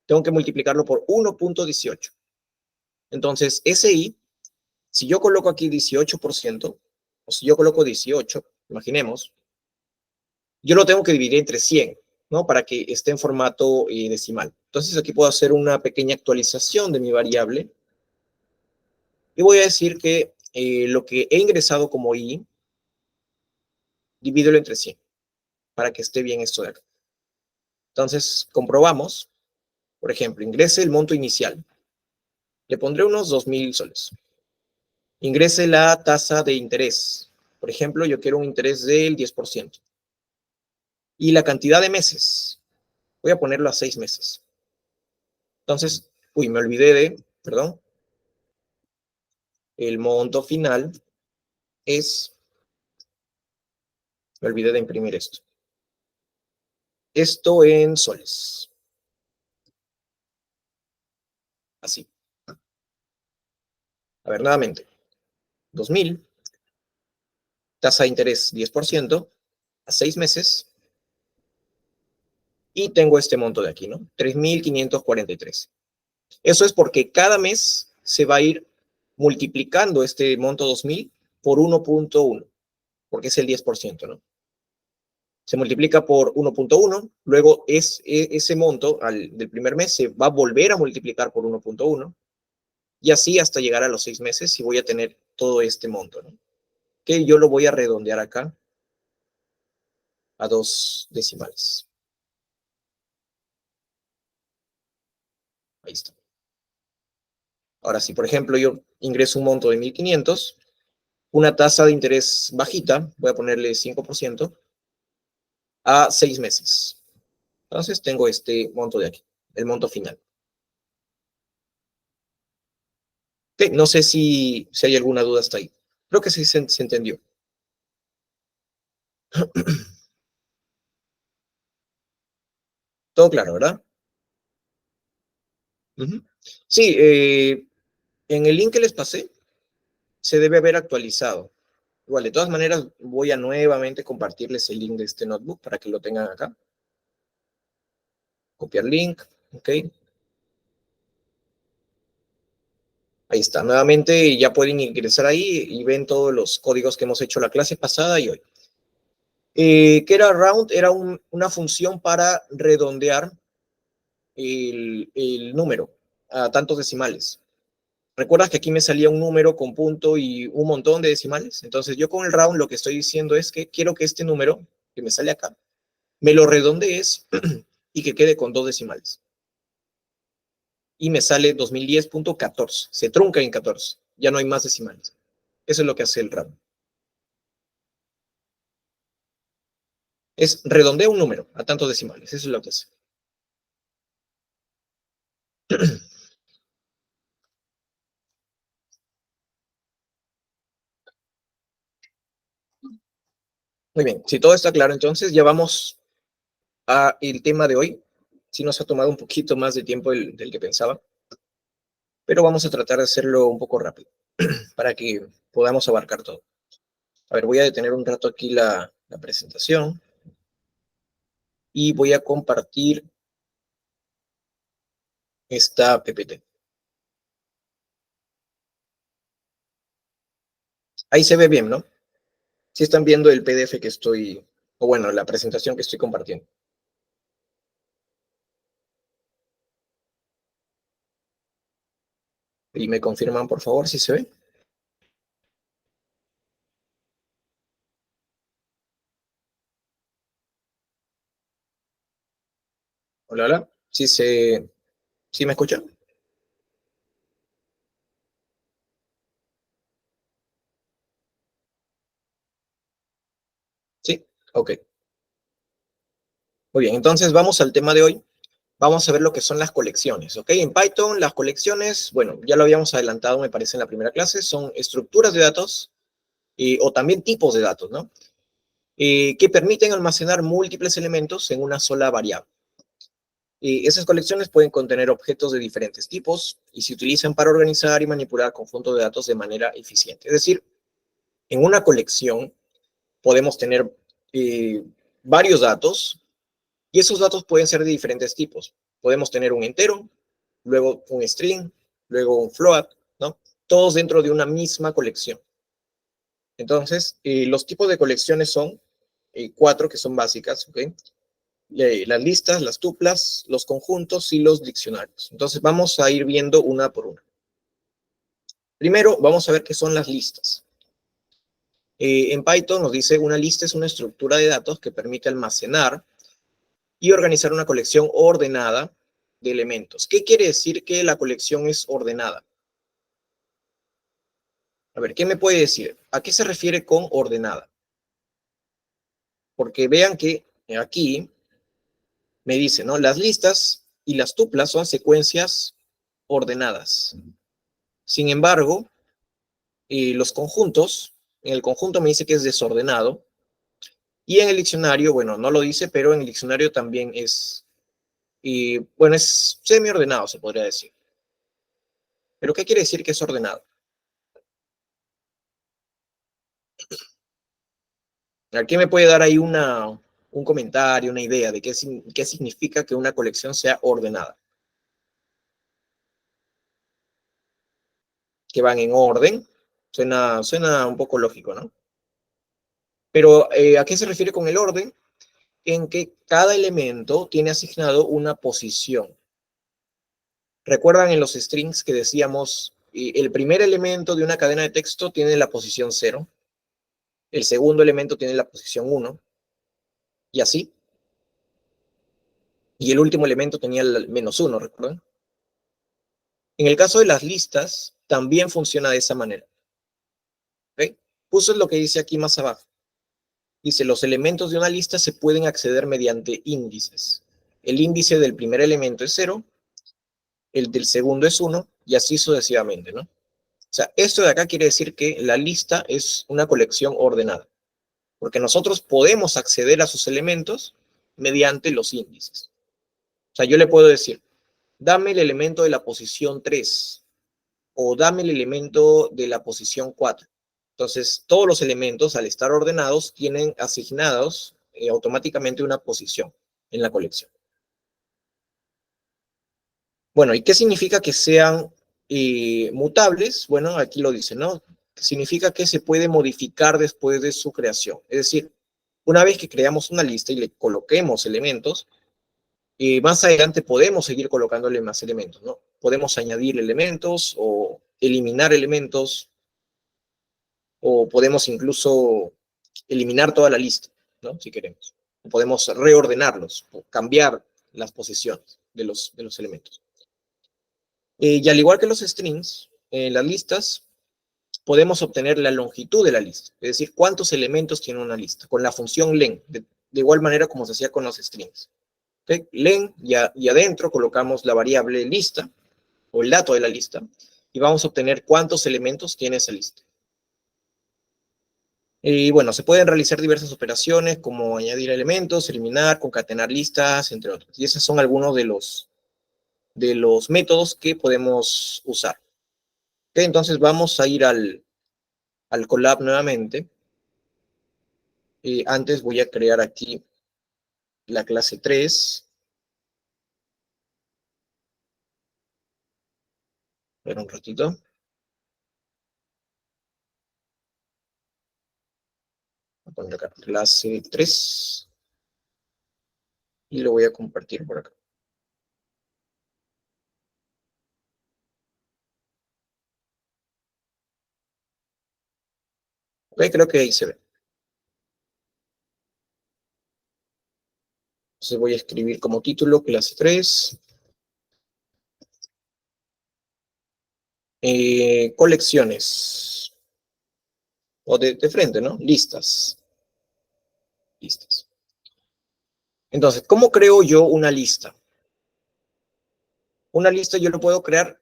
Tengo que multiplicarlo por 1.18. Entonces, ese i, si yo coloco aquí 18%, o si yo coloco 18, imaginemos, yo lo tengo que dividir entre 100, ¿no? Para que esté en formato decimal. Entonces aquí puedo hacer una pequeña actualización de mi variable y voy a decir que lo que he ingresado como i, divídelo entre 100 para que esté bien esto de acá. Entonces comprobamos, por ejemplo, ingrese el monto inicial. Le pondré unos 2,000 soles. ingrese la tasa de interés. Por ejemplo, yo quiero un interés del 10%. Y la cantidad de meses, voy a ponerlo a 6 meses. Entonces, me olvidé perdón, el monto final es, me olvidé de imprimir esto. Esto en soles. Así. A ver, nuevamente. 2.000, tasa de interés 10%, a 6 meses, y tengo este monto de aquí, ¿no? 3.543. Eso es porque cada mes se va a ir multiplicando este monto 2.000 por 1.1, porque es el 10%, ¿no? Se multiplica por 1.1, luego ese monto del primer mes se va a volver a multiplicar por 1.1, y así hasta llegar a los 6 meses y voy a tener todo este monto, ¿no? Que yo lo voy a redondear acá a 2 decimales. Ahí está. Ahora, si por ejemplo yo ingreso un monto de 1.500, una tasa de interés bajita, voy a ponerle 5%, a 6 meses. Entonces tengo este monto de aquí, el monto final. Okay, no sé si hay alguna duda hasta ahí. Creo que sí se entendió. Todo claro, ¿verdad? Sí, en el link que les pasé se debe haber actualizado. Igual, de todas maneras, voy a nuevamente compartirles el link de este notebook para que lo tengan acá. Copiar link, ok. Ahí está, nuevamente ya pueden ingresar ahí y ven todos los códigos que hemos hecho la clase pasada y hoy. ¿Qué era round? Era una función para redondear el número a tantos decimales. ¿Recuerdas que aquí me salía un número con punto y un montón de decimales? Entonces yo con el round lo que estoy diciendo es que quiero que este número que me sale acá, me lo redondees y que quede con 2 decimales. Y me sale 2010.14. Se trunca en 14. Ya no hay más decimales. Eso es lo que hace el round. Es redondea un número a tantos decimales. Eso es lo que hace. Muy bien. Si todo está claro, entonces ya vamos a el tema de hoy. Sí nos ha tomado un poquito más de tiempo del que pensaba, pero vamos a tratar de hacerlo un poco rápido para que podamos abarcar todo. A ver, voy a detener un rato aquí la presentación y voy a compartir esta PPT. Ahí se ve bien, ¿no? Si están viendo el PDF que estoy, o bueno, la presentación que estoy compartiendo. Y me confirman, por favor, si se ve. Hola, hola. ¿Sí me escuchan? Sí, ok. Muy bien, entonces vamos al tema de hoy. Vamos a ver lo que son las colecciones, ¿ok? En Python, las colecciones, bueno, ya lo habíamos adelantado, me parece, en la primera clase, son estructuras de datos o también tipos de datos, ¿no? Que permiten almacenar múltiples elementos en una sola variable. Esas colecciones pueden contener objetos de diferentes tipos y se utilizan para organizar y manipular conjuntos de datos de manera eficiente. Es decir, en una colección podemos tener varios datos y esos datos pueden ser de diferentes tipos. Podemos tener un entero, luego un string, luego un float, ¿no? Todos dentro de una misma colección. Entonces, los tipos de colecciones son 4 que son básicas, ¿ok? Las listas, las tuplas, los conjuntos y los diccionarios. Entonces, vamos a ir viendo una por una. Primero, vamos a ver qué son las listas. En Python nos dice una lista es una estructura de datos que permite almacenar y organizar una colección ordenada de elementos. ¿Qué quiere decir que la colección es ordenada? A ver, ¿qué me puede decir? ¿A qué se refiere con ordenada? Porque vean que aquí me dice, ¿no? Las listas y las tuplas son secuencias ordenadas. Sin embargo, los conjuntos, en el conjunto me dice que es desordenado, y en el diccionario, bueno, no lo dice, pero en el diccionario también es, bueno, es semi-ordenado, se podría decir. ¿Pero qué quiere decir que es ordenado? ¿Quién me puede dar ahí un comentario, una idea de qué significa que una colección sea ordenada? Que van en orden. Suena un poco lógico, ¿no? Pero ¿a qué se refiere con el orden? En que cada elemento tiene asignado una posición. ¿Recuerdan en los strings que decíamos, el primer elemento de una cadena de texto tiene la posición 0, el segundo elemento tiene la posición 1, y así? Y el último elemento tenía el -1, ¿recuerdan? En el caso de las listas, también funciona de esa manera. ¿Okay? Puso lo que dice aquí más abajo. Dice, los elementos de una lista se pueden acceder mediante índices. El índice del primer elemento es 0, el del segundo es 1, y así sucesivamente, ¿no? O sea, esto de acá quiere decir que la lista es una colección ordenada, porque nosotros podemos acceder a sus elementos mediante los índices. O sea, yo le puedo decir, dame el elemento de la posición 3, o dame el elemento de la posición 4. Entonces, todos los elementos, al estar ordenados, tienen asignados automáticamente una posición en la colección. Bueno, ¿y qué significa que sean mutables? Bueno, aquí lo dice, ¿no? Significa que se puede modificar después de su creación. Es decir, una vez que creamos una lista y le coloquemos elementos, más adelante podemos seguir colocándole más elementos, ¿no? Podemos añadir elementos o eliminar elementos, o podemos incluso eliminar toda la lista, ¿no? Si queremos. O podemos reordenarlos, o cambiar las posiciones de los elementos. Y al igual que los strings, en las listas podemos obtener la longitud de la lista, es decir, cuántos elementos tiene una lista, con la función len, de igual manera como se hacía con los strings. ¿Okay? Len, y adentro colocamos la variable lista, o el dato de la lista, y vamos a obtener cuántos elementos tiene esa lista. Y bueno, se pueden realizar diversas operaciones como añadir elementos, eliminar, concatenar listas, entre otros. Y esos son algunos de los métodos que podemos usar. Okay, entonces vamos a ir al Colab nuevamente. Antes voy a crear aquí la clase 3. Espera un ratito. Voy a poner acá clase 3. Y lo voy a compartir por acá. Ok, creo que ahí se ve. Entonces voy a escribir como título clase 3. Colecciones. O de frente, ¿no? Listas. Listas. Entonces, ¿cómo creo yo una lista? Una lista yo lo puedo crear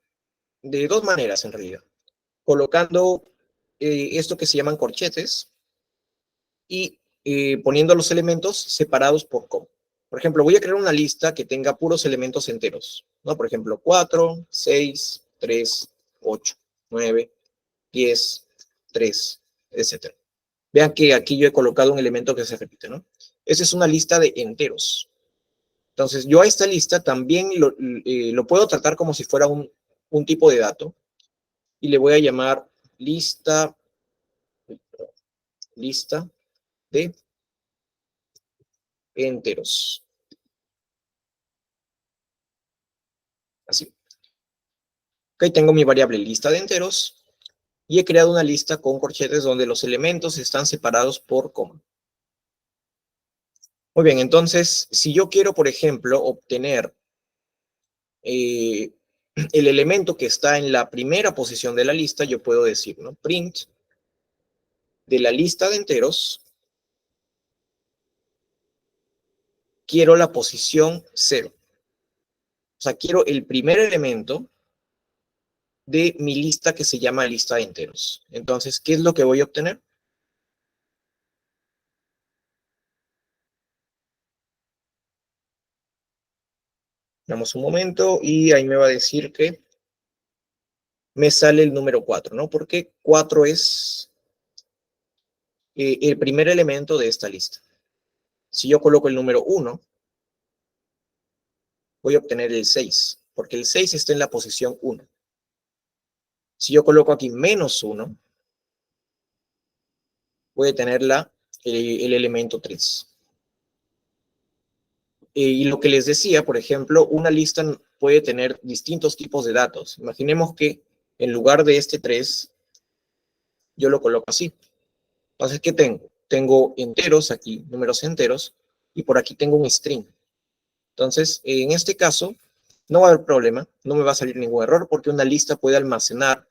de dos maneras en realidad. Colocando esto que se llaman corchetes y poniendo los elementos separados por coma. Por ejemplo, voy a crear una lista que tenga puros elementos enteros, ¿no? Por ejemplo, 4, 6, 3, 8, 9, 10, 3, etc. Vean que aquí yo he colocado un elemento que se repite, ¿no? Esa es una lista de enteros. Entonces, yo a esta lista también lo puedo tratar como si fuera un tipo de dato y le voy a llamar lista de enteros. Así. Ok, tengo mi variable lista de enteros y he creado una lista con corchetes donde los elementos están separados por coma. Muy bien, entonces, si yo quiero, por ejemplo, obtener el elemento que está en la primera posición de la lista, yo puedo decir, ¿no? Print de la lista de enteros, quiero la posición 0. O sea, quiero el primer elemento de mi lista que se llama lista de enteros. Entonces, ¿qué es lo que voy a obtener? Damos un momento y ahí me va a decir que me sale el número 4, ¿no? Porque 4 es el primer elemento de esta lista. Si yo coloco el número 1, voy a obtener el 6, porque el 6 está en la posición 1. Si yo coloco aquí menos 1, voy a tener el elemento 3. Y lo que les decía, por ejemplo, una lista puede tener distintos tipos de datos. Imaginemos que en lugar de este 3, yo lo coloco así. Entonces, ¿qué tengo? Tengo enteros aquí, números enteros, y por aquí tengo un string. Entonces, en este caso, no va a haber problema, no me va a salir ningún error, porque una lista puede almacenar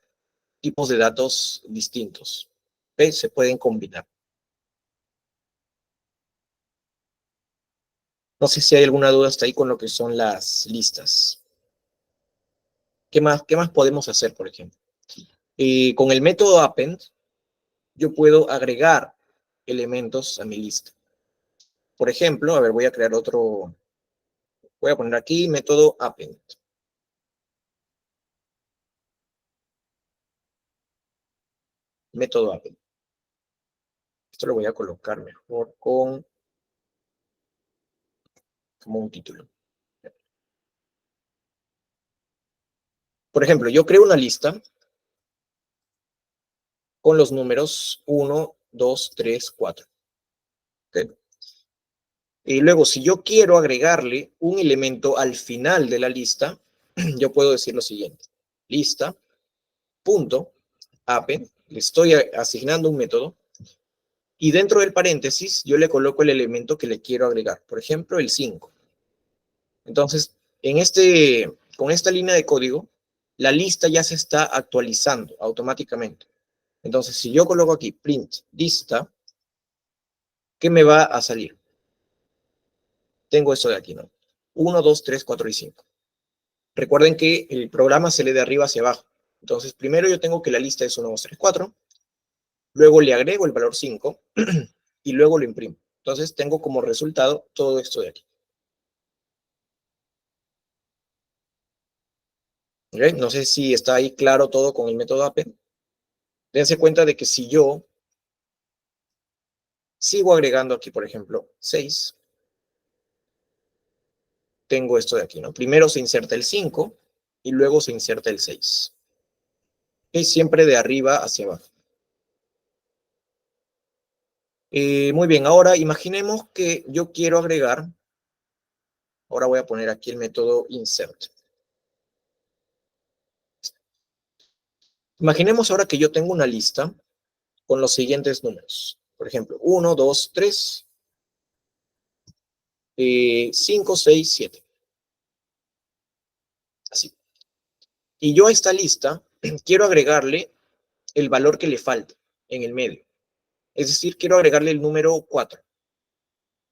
tipos de datos distintos. ¿Okay? Se pueden combinar. No sé si hay alguna duda hasta ahí con lo que son las listas. ¿Qué más podemos hacer, por ejemplo? Con el método append, yo puedo agregar elementos a mi lista. Por ejemplo, a ver, voy a crear otro. Voy a poner aquí método append. Método append. Esto lo voy a colocar mejor como un título. Por ejemplo, yo creo una lista con los números 1, 2, 3, 4. ¿Okay? Y luego, si yo quiero agregarle un elemento al final de la lista, yo puedo decir lo siguiente. Lista, punto, append, le estoy asignando un método, y dentro del paréntesis yo le coloco el elemento que le quiero agregar. Por ejemplo, el 5. Entonces, con esta línea de código, la lista ya se está actualizando automáticamente. Entonces, si yo coloco aquí print lista, ¿qué me va a salir? Tengo esto de aquí, ¿no? 1, 2, 3, 4 y 5. Recuerden que el programa se lee de arriba hacia abajo. Entonces, primero yo tengo que la lista es 1, 2, 3, 4. Luego le agrego el valor 5 y luego lo imprimo. Entonces, tengo como resultado todo esto de aquí. ¿Okay? No sé si está ahí claro todo con el método append. Dense cuenta de que si yo sigo agregando aquí, por ejemplo, 6, tengo esto de aquí, ¿no? Primero se inserta el 5 y luego se inserta el 6. Y siempre de arriba hacia abajo. Muy bien, ahora imaginemos que yo quiero agregar, ahora voy a poner aquí el método insert. Imaginemos ahora que yo tengo una lista con los siguientes números. Por ejemplo, 1, 2, 3, 5, 6, 7. Así. Y yo a esta lista quiero agregarle el valor que le falta en el medio. Es decir, quiero agregarle el número 4,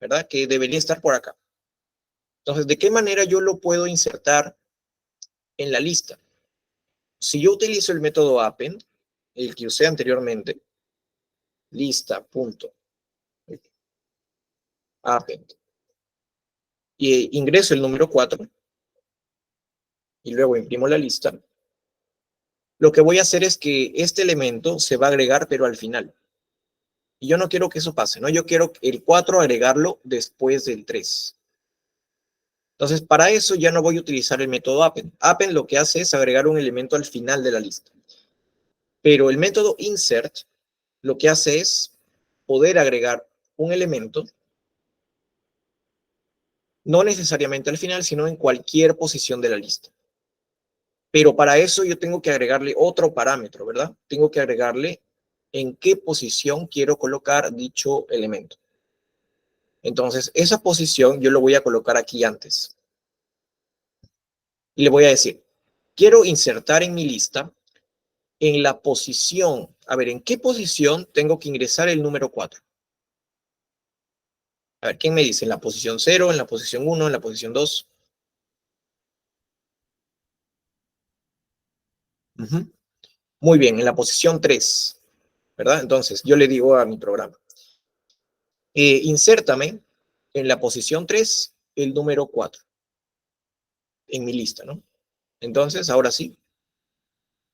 ¿verdad? Que debería estar por acá. Entonces, ¿de qué manera yo lo puedo insertar en la lista? Si yo utilizo el método append, el que usé anteriormente, lista.append, y ingreso el número 4, y luego imprimo la lista, lo que voy a hacer es que este elemento se va a agregar, pero al final. Y yo no quiero que eso pase, ¿no? Yo quiero el 4 agregarlo después del 3. Entonces, para eso ya no voy a utilizar el método append. Append lo que hace es agregar un elemento al final de la lista. Pero el método insert lo que hace es poder agregar un elemento, no necesariamente al final, sino en cualquier posición de la lista. Pero para eso yo tengo que agregarle otro parámetro, ¿verdad? Tengo que agregarle en qué posición quiero colocar dicho elemento. Entonces, esa posición yo lo voy a colocar aquí antes. Y le voy a decir, quiero insertar en mi lista en la posición, a ver, ¿en qué posición tengo que ingresar el número 4? A ver, ¿quién me dice? ¿En la posición 0, en la posición 1, en la posición 2? Muy bien, en la posición 3, ¿verdad? Entonces, yo le digo a mi programa, insértame en la posición 3 el número 4 en mi lista, ¿no? Entonces, ahora sí,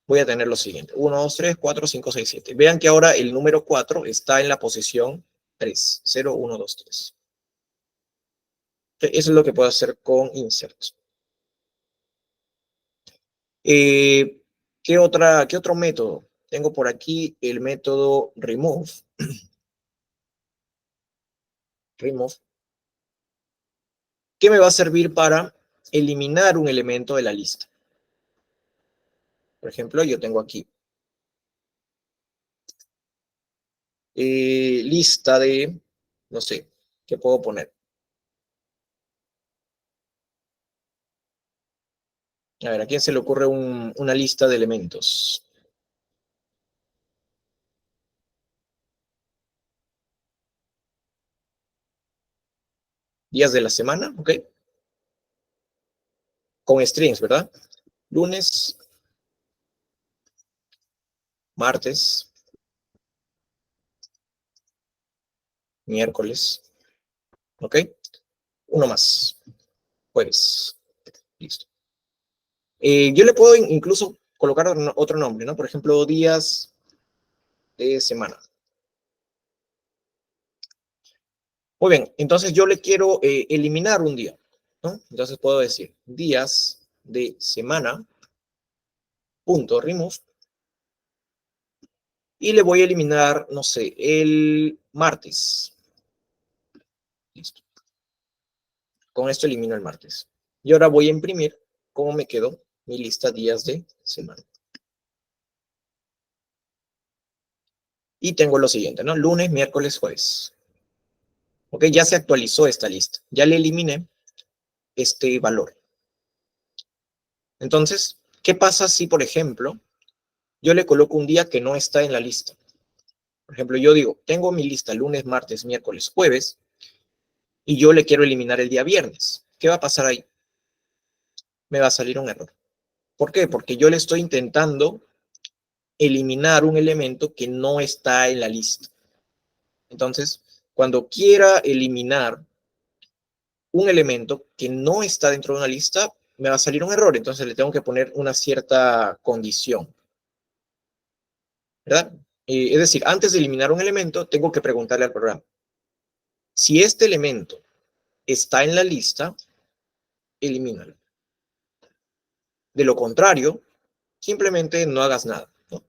voy a tener lo siguiente. 1, 2, 3, 4, 5, 6, 7. Vean que ahora el número 4 está en la posición 3. 0, 1, 2, 3. Eso es lo que puedo hacer con insert. ¿Qué otro método? Tengo por aquí el método remove. Remove. ¿Qué me va a servir para eliminar un elemento de la lista? Por ejemplo, yo tengo aquí lista de, no sé, ¿qué puedo poner? A ver, ¿a quién se le ocurre una lista de elementos? Días de la semana, ¿ok? Con strings, ¿verdad? Lunes, martes, miércoles, ¿ok? Uno más, jueves. Listo. Yo le puedo incluso colocar otro nombre, ¿no? Por ejemplo, días de semana. Muy bien, entonces yo le quiero eliminar un día, ¿no? Entonces puedo decir días de semana, punto, remove, y le voy a eliminar, no sé, el martes. Listo. Con esto elimino el martes. Y ahora voy a imprimir cómo me quedó mi lista días de semana. Y tengo lo siguiente, ¿no? Lunes, miércoles, jueves. Ok, ya se actualizó esta lista. Ya le eliminé este valor. Entonces, ¿qué pasa si, por ejemplo, yo le coloco un día que no está en la lista? Por ejemplo, yo digo, tengo mi lista lunes, martes, miércoles, jueves, y yo le quiero eliminar el día viernes. ¿Qué va a pasar ahí? Me va a salir un error. ¿Por qué? Porque yo le estoy intentando eliminar un elemento que no está en la lista. Entonces, cuando quiera eliminar un elemento que no está dentro de una lista, me va a salir un error. Entonces le tengo que poner una cierta condición, ¿verdad? Es decir, antes de eliminar un elemento, tengo que preguntarle al programa, si este elemento está en la lista, elimínalo. De lo contrario, simplemente no hagas nada, ¿no? O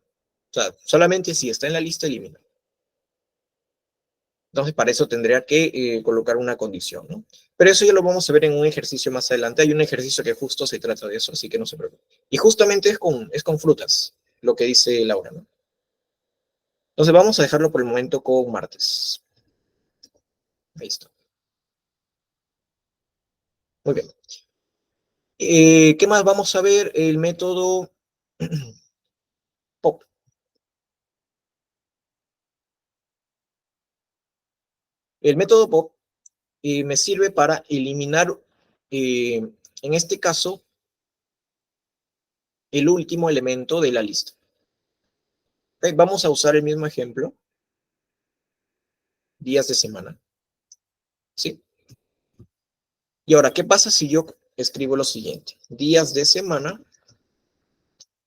sea, solamente si está en la lista, elimina. Entonces, para eso tendría que colocar una condición, ¿no? Pero eso ya lo vamos a ver en un ejercicio más adelante. Hay un ejercicio que justo se trata de eso, así que no se preocupe. Y justamente es con frutas, lo que dice Laura, ¿no? Entonces, vamos a dejarlo por el momento con martes. Ahí está. Muy bien. ¿Qué más vamos a ver? El método pop. El método pop me sirve para eliminar, en este caso, el último elemento de la lista. Okay, vamos a usar el mismo ejemplo, días de semana. ¿Sí? Y ahora, ¿qué pasa si yo escribo lo siguiente? Días de semana,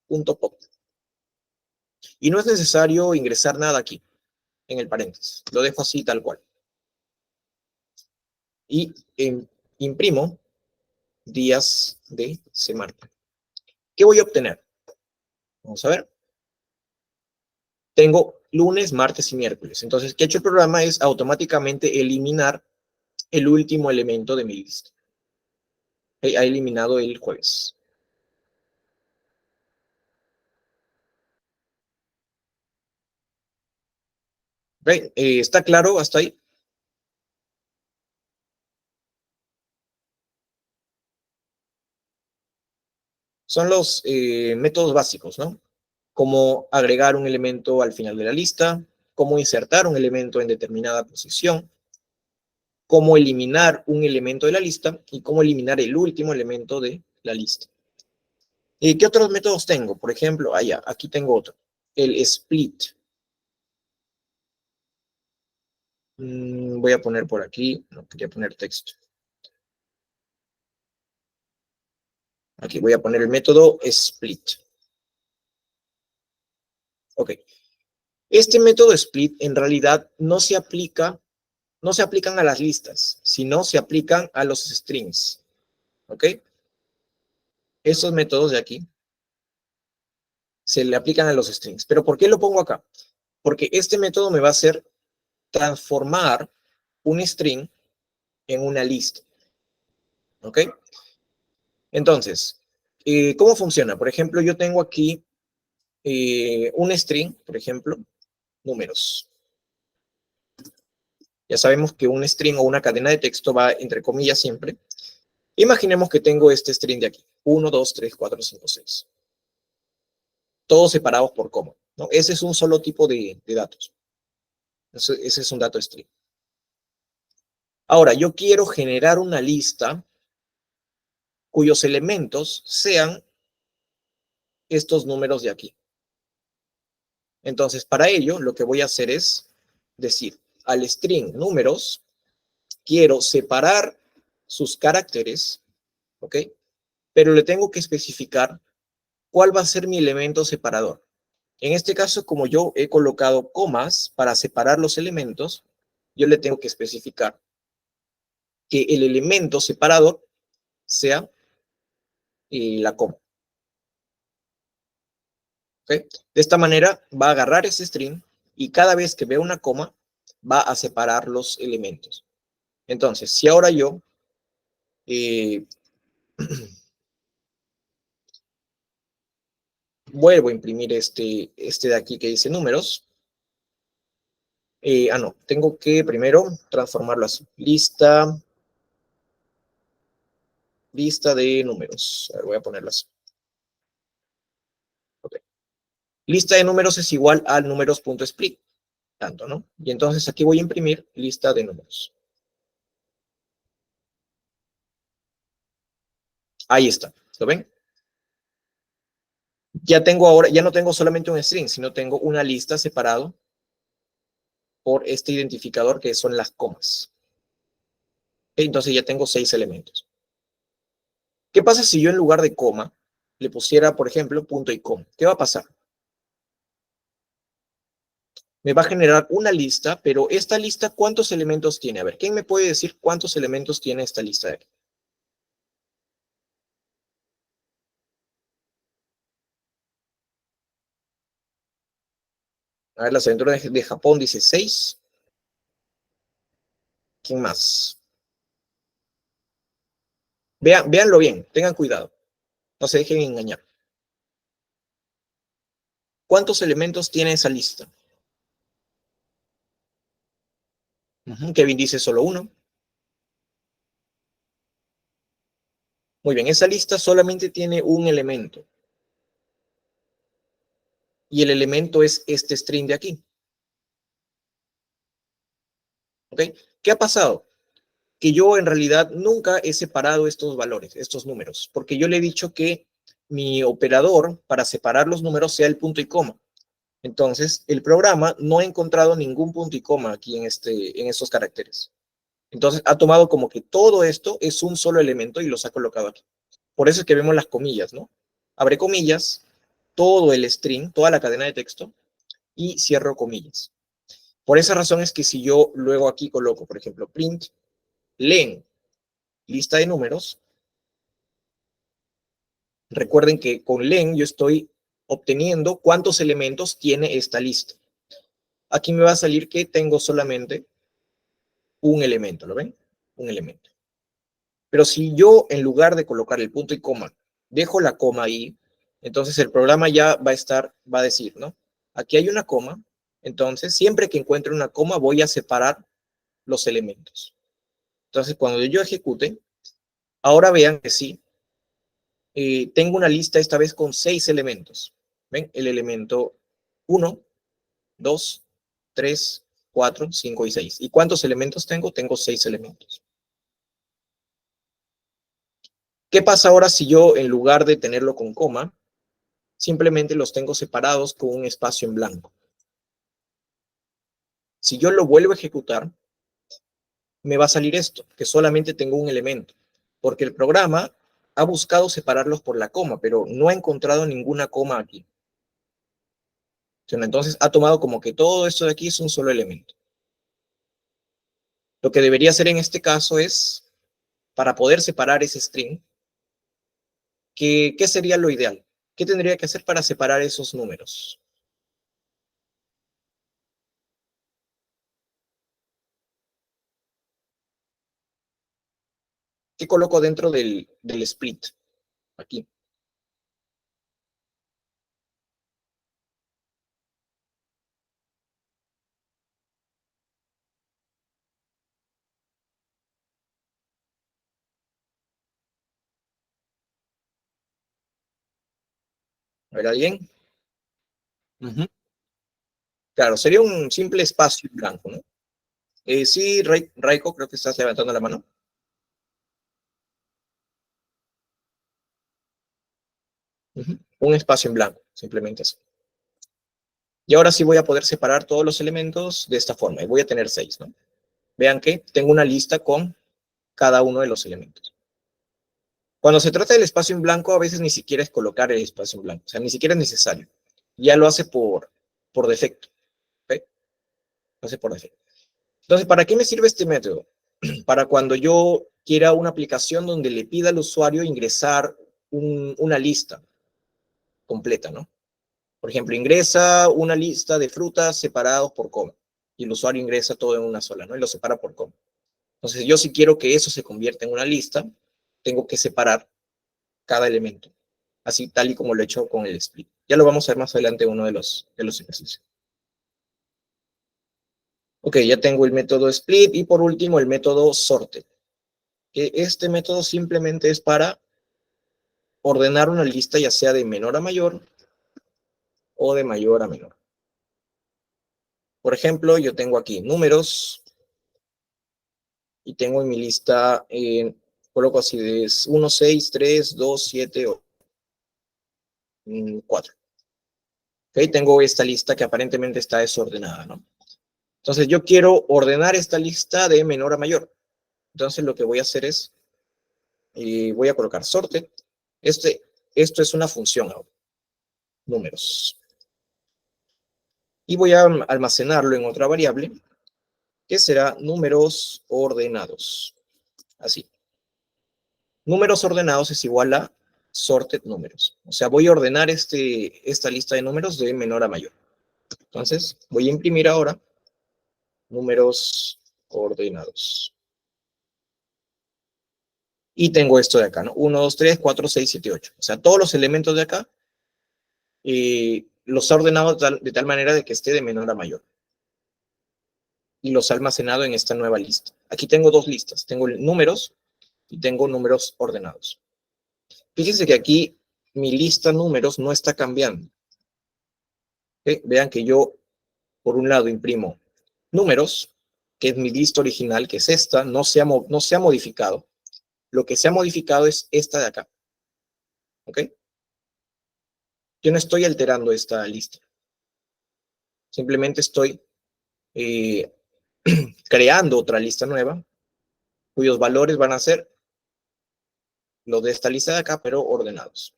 punto pop. Y no es necesario ingresar nada aquí, en el paréntesis. Lo dejo así tal cual. Y imprimo días de semana. ¿Qué voy a obtener? Vamos a ver. Tengo lunes, martes y miércoles. Entonces, ¿qué ha hecho el programa? Es automáticamente eliminar el último elemento de mi lista. Ha eliminado el jueves. ¿Okay? ¿Está claro hasta ahí? Son los métodos básicos, ¿no? Cómo agregar un elemento al final de la lista, cómo insertar un elemento en determinada posición, cómo eliminar un elemento de la lista y cómo eliminar el último elemento de la lista. ¿Y qué otros métodos tengo? Por ejemplo, aquí tengo otro, el split. Voy a poner por aquí, no quería poner texto. Aquí voy a poner el método split. Ok. Este método split en realidad no se aplican a las listas, sino se aplican a los strings. ¿Ok? Estos métodos de aquí se le aplican a los strings. ¿Pero por qué lo pongo acá? Porque este método me va a hacer transformar un string en una lista. ¿Ok? Entonces, ¿cómo funciona? Por ejemplo, yo tengo aquí un string, por ejemplo, números. Ya sabemos que un string o una cadena de texto va entre comillas siempre. Imaginemos que tengo este string de aquí. 1, 2, 3, 4, 5, 6. Todos separados por coma, ¿no? Ese es un solo tipo de datos. Ese es un dato string. Ahora, yo quiero generar una lista cuyos elementos sean estos números de aquí. Entonces, para ello, lo que voy a hacer es decir, al string números, quiero separar sus caracteres, ¿ok? Pero le tengo que especificar cuál va a ser mi elemento separador. En este caso, como yo he colocado comas para separar los elementos, yo le tengo que especificar que el elemento separador sea la coma. ¿Okay? De esta manera va a agarrar ese string y cada vez que vea una coma va a separar los elementos. Entonces, si ahora yo vuelvo a imprimir este de aquí que dice números, no, tengo que primero transformarlo así. Lista de números. A ver, voy a ponerlo así. Okay. Lista de números es igual a números.split. Tanto, ¿no? Y entonces aquí voy a imprimir lista de números. Ahí está. ¿Lo ven? Ya tengo ahora, ya no tengo solamente un string, sino tengo una lista separado por este identificador que son las comas. Entonces ya tengo 6 elementos. ¿Qué pasa si yo en lugar de coma le pusiera, por ejemplo, punto y coma? ¿Qué va a pasar? Me va a generar una lista, pero esta lista, ¿cuántos elementos tiene? A ver, ¿quién me puede decir cuántos elementos tiene esta lista de aquí? A ver, las aventuras de Japón dice 6. ¿Quién más? Véanlo bien, tengan cuidado. No se dejen engañar. ¿Cuántos elementos tiene esa lista? Kevin dice solo uno. Muy bien, esa lista solamente tiene un elemento. Y el elemento es este string de aquí. ¿Ok? ¿Qué ha pasado? Que yo en realidad nunca he separado estos valores, estos números, porque yo le he dicho que mi operador para separar los números sea el punto y coma. Entonces, el programa no ha encontrado ningún punto y coma aquí en estos caracteres. Entonces, ha tomado como que todo esto es un solo elemento y los ha colocado aquí. Por eso es que vemos las comillas, ¿no? Abre comillas, todo el string, toda la cadena de texto, y cierro comillas. Por esa razón es que si yo luego aquí coloco, por ejemplo, print len lista de números, recuerden que con len yo estoy obteniendo cuántos elementos tiene esta lista. Aquí me va a salir que tengo solamente un elemento, ¿lo ven? Un elemento. Pero si yo, en lugar de colocar el punto y coma, dejo la coma ahí, entonces el programa ya va a decir, ¿no? Aquí hay una coma, entonces siempre que encuentre una coma voy a separar los elementos. Entonces cuando yo ejecute, ahora vean que sí, tengo una lista esta vez con 6 elementos. ¿Ven? El elemento 1, 2, 3, 4, 5 y 6. ¿Y cuántos elementos tengo? Tengo 6 elementos. ¿Qué pasa ahora si yo, en lugar de tenerlo con coma, simplemente los tengo separados con un espacio en blanco? Si yo lo vuelvo a ejecutar, me va a salir esto, que solamente tengo un elemento, porque el programa ha buscado separarlos por la coma, pero no ha encontrado ninguna coma aquí. Entonces ha tomado como que todo esto de aquí es un solo elemento. Lo que debería hacer en este caso es, para poder separar ese string, ¿qué sería lo ideal? ¿Qué tendría que hacer para separar esos números? ¿Qué coloco dentro del split? Aquí. ¿Verdad bien? Uh-huh. Claro, sería un simple espacio en blanco, ¿no? Sí, Raiko, creo que estás levantando la mano. Uh-huh. Un espacio en blanco, simplemente así. Y ahora sí voy a poder separar todos los elementos de esta forma. Y voy a tener 6, ¿no? Vean que tengo una lista con cada uno de los elementos. Cuando se trata del espacio en blanco, a veces ni siquiera es colocar el espacio en blanco. O sea, ni siquiera es necesario. Ya lo hace por defecto. ¿Ok? Lo hace por defecto. Entonces, ¿para qué me sirve este método? Para cuando yo quiera una aplicación donde le pida al usuario ingresar una lista completa, ¿no? Por ejemplo, ingresa una lista de frutas separados por coma. Y el usuario ingresa todo en una sola, ¿no? Y lo separa por coma. Entonces, yo si quiero que eso se convierta en una lista, tengo que separar cada elemento. Así tal y como lo he hecho con el split. Ya lo vamos a ver más adelante en uno de los ejercicios. Ok, ya tengo el método split y por último el método sorted. Que este método simplemente es para ordenar una lista ya sea de menor a mayor o de mayor a menor. Por ejemplo, yo tengo aquí números y tengo en mi lista, coloco así de 1, 6, 3, 2, 7, 4. Okay, tengo esta lista que aparentemente está desordenada, ¿no? Entonces yo quiero ordenar esta lista de menor a mayor. Entonces lo que voy a hacer es, voy a colocar sorted. Esto es una función ahora, números. Y voy a almacenarlo en otra variable, que será números ordenados. Así. Números ordenados es igual a sorted números. O sea, voy a ordenar esta lista de números de menor a mayor. Entonces, voy a imprimir ahora números ordenados. Y tengo esto de acá, ¿no? 1, 2, 3, 4, 6, 7, 8. O sea, todos los elementos de acá los ha ordenado de tal manera de que esté de menor a mayor. Y los ha almacenado en esta nueva lista. Aquí tengo dos listas. Tengo números y tengo números ordenados. Fíjense que aquí mi lista números no está cambiando. ¿Okay? Vean que yo, por un lado, imprimo números, que es mi lista original, que es esta, no se ha modificado. Lo que se ha modificado es esta de acá. ¿Ok? Yo no estoy alterando esta lista. Simplemente estoy eh, creando otra lista nueva, cuyos valores van a ser los de esta lista de acá, pero ordenados.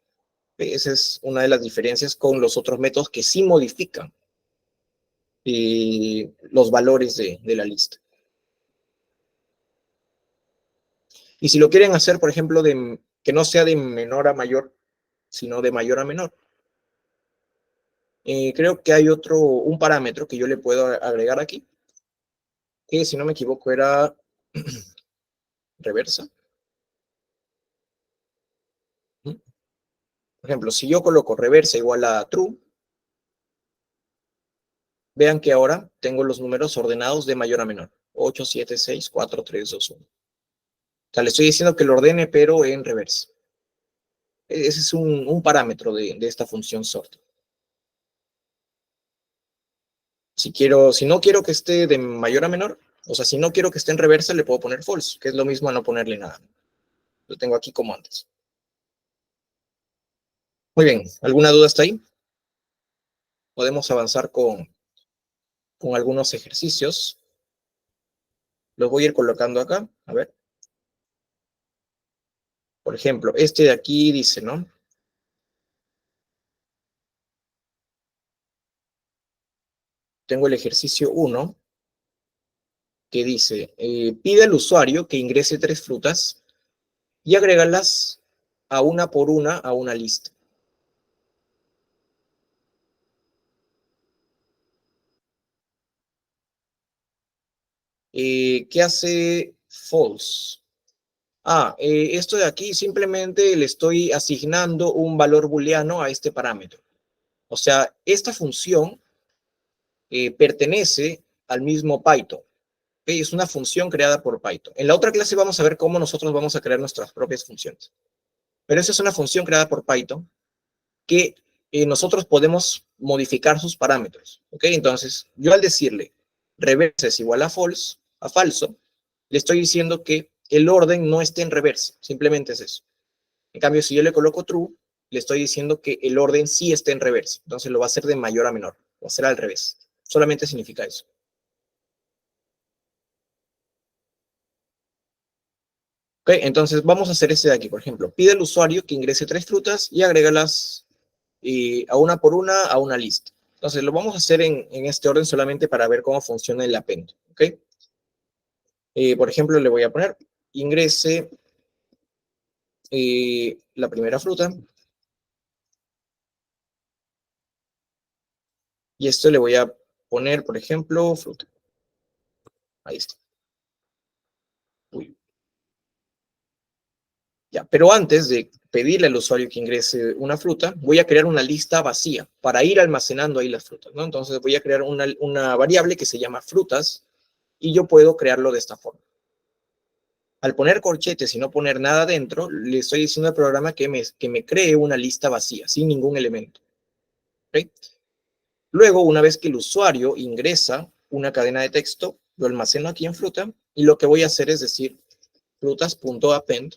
Esa es una de las diferencias con los otros métodos que sí modifican los valores de la lista. Y si lo quieren hacer, por ejemplo, que no sea de menor a mayor, sino de mayor a menor, creo que hay un parámetro que yo le puedo agregar aquí, que si no me equivoco era reversa. Por ejemplo, si yo coloco reversa igual a true, vean que ahora tengo los números ordenados de mayor a menor. 8, 7, 6, 4, 3, 2, 1. O sea, le estoy diciendo que lo ordene, pero en reversa. Ese es un parámetro de esta función sort. Si no quiero que esté de mayor a menor, o sea, si no quiero que esté en reversa, le puedo poner false, que es lo mismo a no ponerle nada. Lo tengo aquí como antes. Muy bien, ¿alguna duda hasta ahí? Podemos avanzar con algunos ejercicios. Los voy a ir colocando acá. A ver. Por ejemplo, este de aquí dice, ¿no? Tengo el ejercicio 1 que dice, pide al usuario que ingrese 3 frutas y agrégalas a una por una a una lista. ¿Qué hace false? Esto de aquí simplemente le estoy asignando un valor booleano a este parámetro. O sea, esta función pertenece al mismo Python. ¿Okay? Es una función creada por Python. En la otra clase vamos a ver cómo nosotros vamos a crear nuestras propias funciones. Pero esa es una función creada por Python que nosotros podemos modificar sus parámetros. ¿Okay? Entonces, yo al decirle reversa es igual a false, a falso, le estoy diciendo que el orden no esté en reversa. Simplemente es eso. En cambio, si yo le coloco true, le estoy diciendo que el orden sí está en reversa. Entonces lo va a hacer de mayor a menor. Va a ser al revés. Solamente significa eso. Ok, entonces vamos a hacer este de aquí, por ejemplo. Pide al usuario que ingrese 3 frutas y agrégalas a una por una a una lista. Entonces lo vamos a hacer en este orden solamente para ver cómo funciona el append. ¿Ok? Por ejemplo, le voy a poner ingrese la primera fruta. Y esto le voy a poner, por ejemplo, fruta. Ahí está. Uy. Ya, pero antes de pedirle al usuario que ingrese una fruta, voy a crear una lista vacía para ir almacenando ahí las frutas, ¿no? Entonces voy a crear una variable que se llama frutas y yo puedo crearlo de esta forma. Al poner corchetes y no poner nada dentro, le estoy diciendo al programa que me cree una lista vacía, sin ningún elemento. ¿Okay? Luego, una vez que el usuario ingresa una cadena de texto, lo almaceno aquí en fruta y lo que voy a hacer es decir frutas.append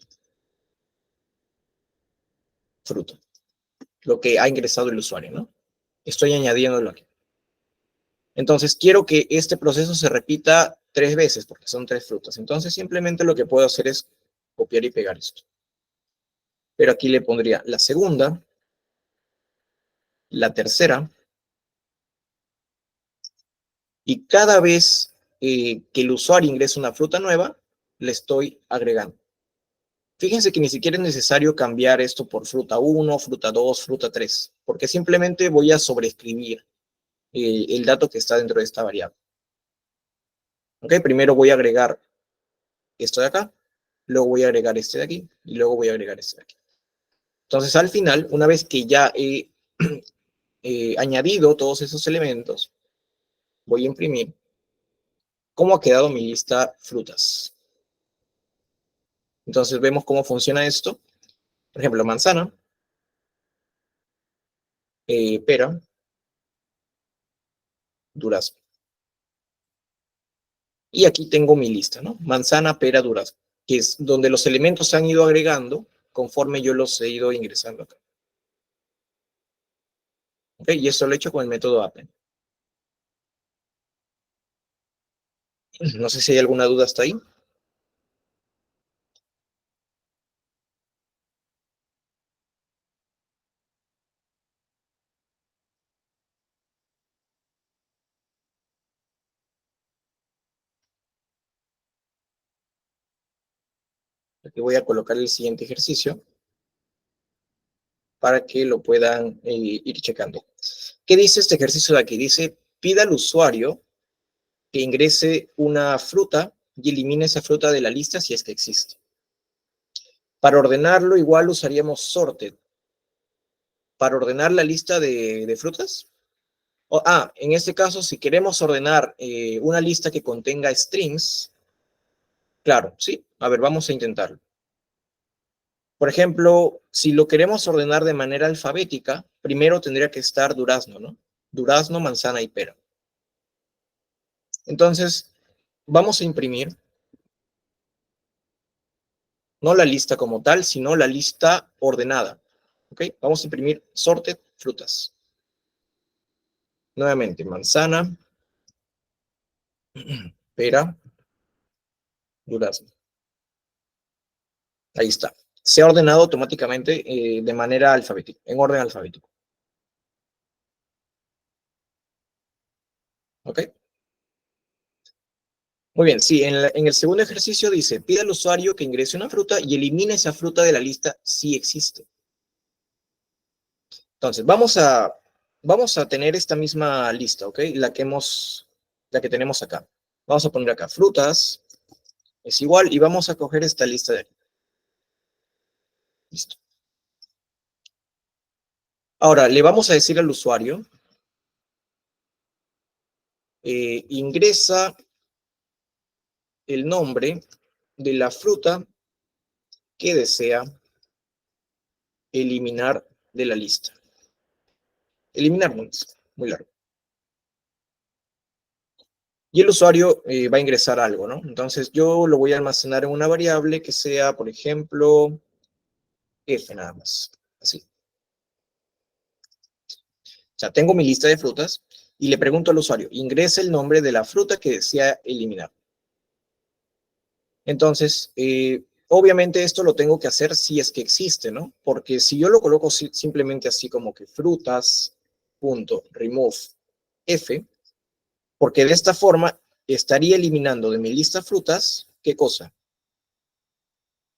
fruta, lo que ha ingresado el usuario, ¿no? Estoy añadiéndolo aquí. Entonces, quiero que este proceso se repita 3 veces, porque son 3 frutas. Entonces, simplemente lo que puedo hacer es copiar y pegar esto. Pero aquí le pondría la segunda, la tercera, y cada vez que el usuario ingresa una fruta nueva, le estoy agregando. Fíjense que ni siquiera es necesario cambiar esto por fruta 1, fruta 2, fruta 3, porque simplemente voy a sobreescribir el dato que está dentro de esta variable. ¿Ok? Primero voy a agregar esto de acá, luego voy a agregar este de aquí, y luego voy a agregar este de aquí. Entonces, al final, una vez que ya he añadido todos esos elementos, voy a imprimir cómo ha quedado mi lista frutas. Entonces, vemos cómo funciona esto. Por ejemplo, manzana, pera, durazno. Y aquí tengo mi lista, ¿no? Manzana, pera, durazno, que es donde los elementos se han ido agregando conforme yo los he ido ingresando acá. ¿Ok? Y esto lo he hecho con el método append. No sé si hay alguna duda hasta ahí. Aquí voy a colocar el siguiente ejercicio para que lo puedan ir checando. ¿Qué dice este ejercicio de aquí? Dice, pida al usuario que ingrese una fruta y elimine esa fruta de la lista si es que existe. Para ordenarlo, igual usaríamos sorted. Para ordenar la lista de frutas. En este caso, si queremos ordenar una lista que contenga strings, claro, sí. A ver, vamos a intentarlo. Por ejemplo, si lo queremos ordenar de manera alfabética, primero tendría que estar durazno, ¿no? Durazno, manzana y pera. Entonces, vamos a imprimir no la lista como tal, sino la lista ordenada. ¿Ok? Vamos a imprimir sorted frutas. Nuevamente, manzana, pera, durazno. Ahí está. Se ha ordenado automáticamente de manera alfabética, en orden alfabético. ¿Ok? Muy bien, sí, en el segundo ejercicio dice, pide al usuario que ingrese una fruta y elimine esa fruta de la lista si existe. Entonces, vamos a tener esta misma lista, ¿ok? La que tenemos acá. Vamos a poner acá frutas, es igual, y vamos a coger esta lista de aquí. Listo. Ahora, le vamos a decir al usuario, ingresa el nombre de la fruta que desea eliminar de la lista. Eliminar no es muy largo. Y el usuario va a ingresar algo, ¿no? Entonces yo lo voy a almacenar en una variable que sea, por ejemplo, f nada más, así. O sea, tengo mi lista de frutas y le pregunto al usuario, ingresa el nombre de la fruta que desea eliminar. Entonces, obviamente esto lo tengo que hacer si es que existe, ¿no? Porque si yo lo coloco simplemente así como que frutas.remove f, porque de esta forma estaría eliminando de mi lista frutas, ¿qué cosa?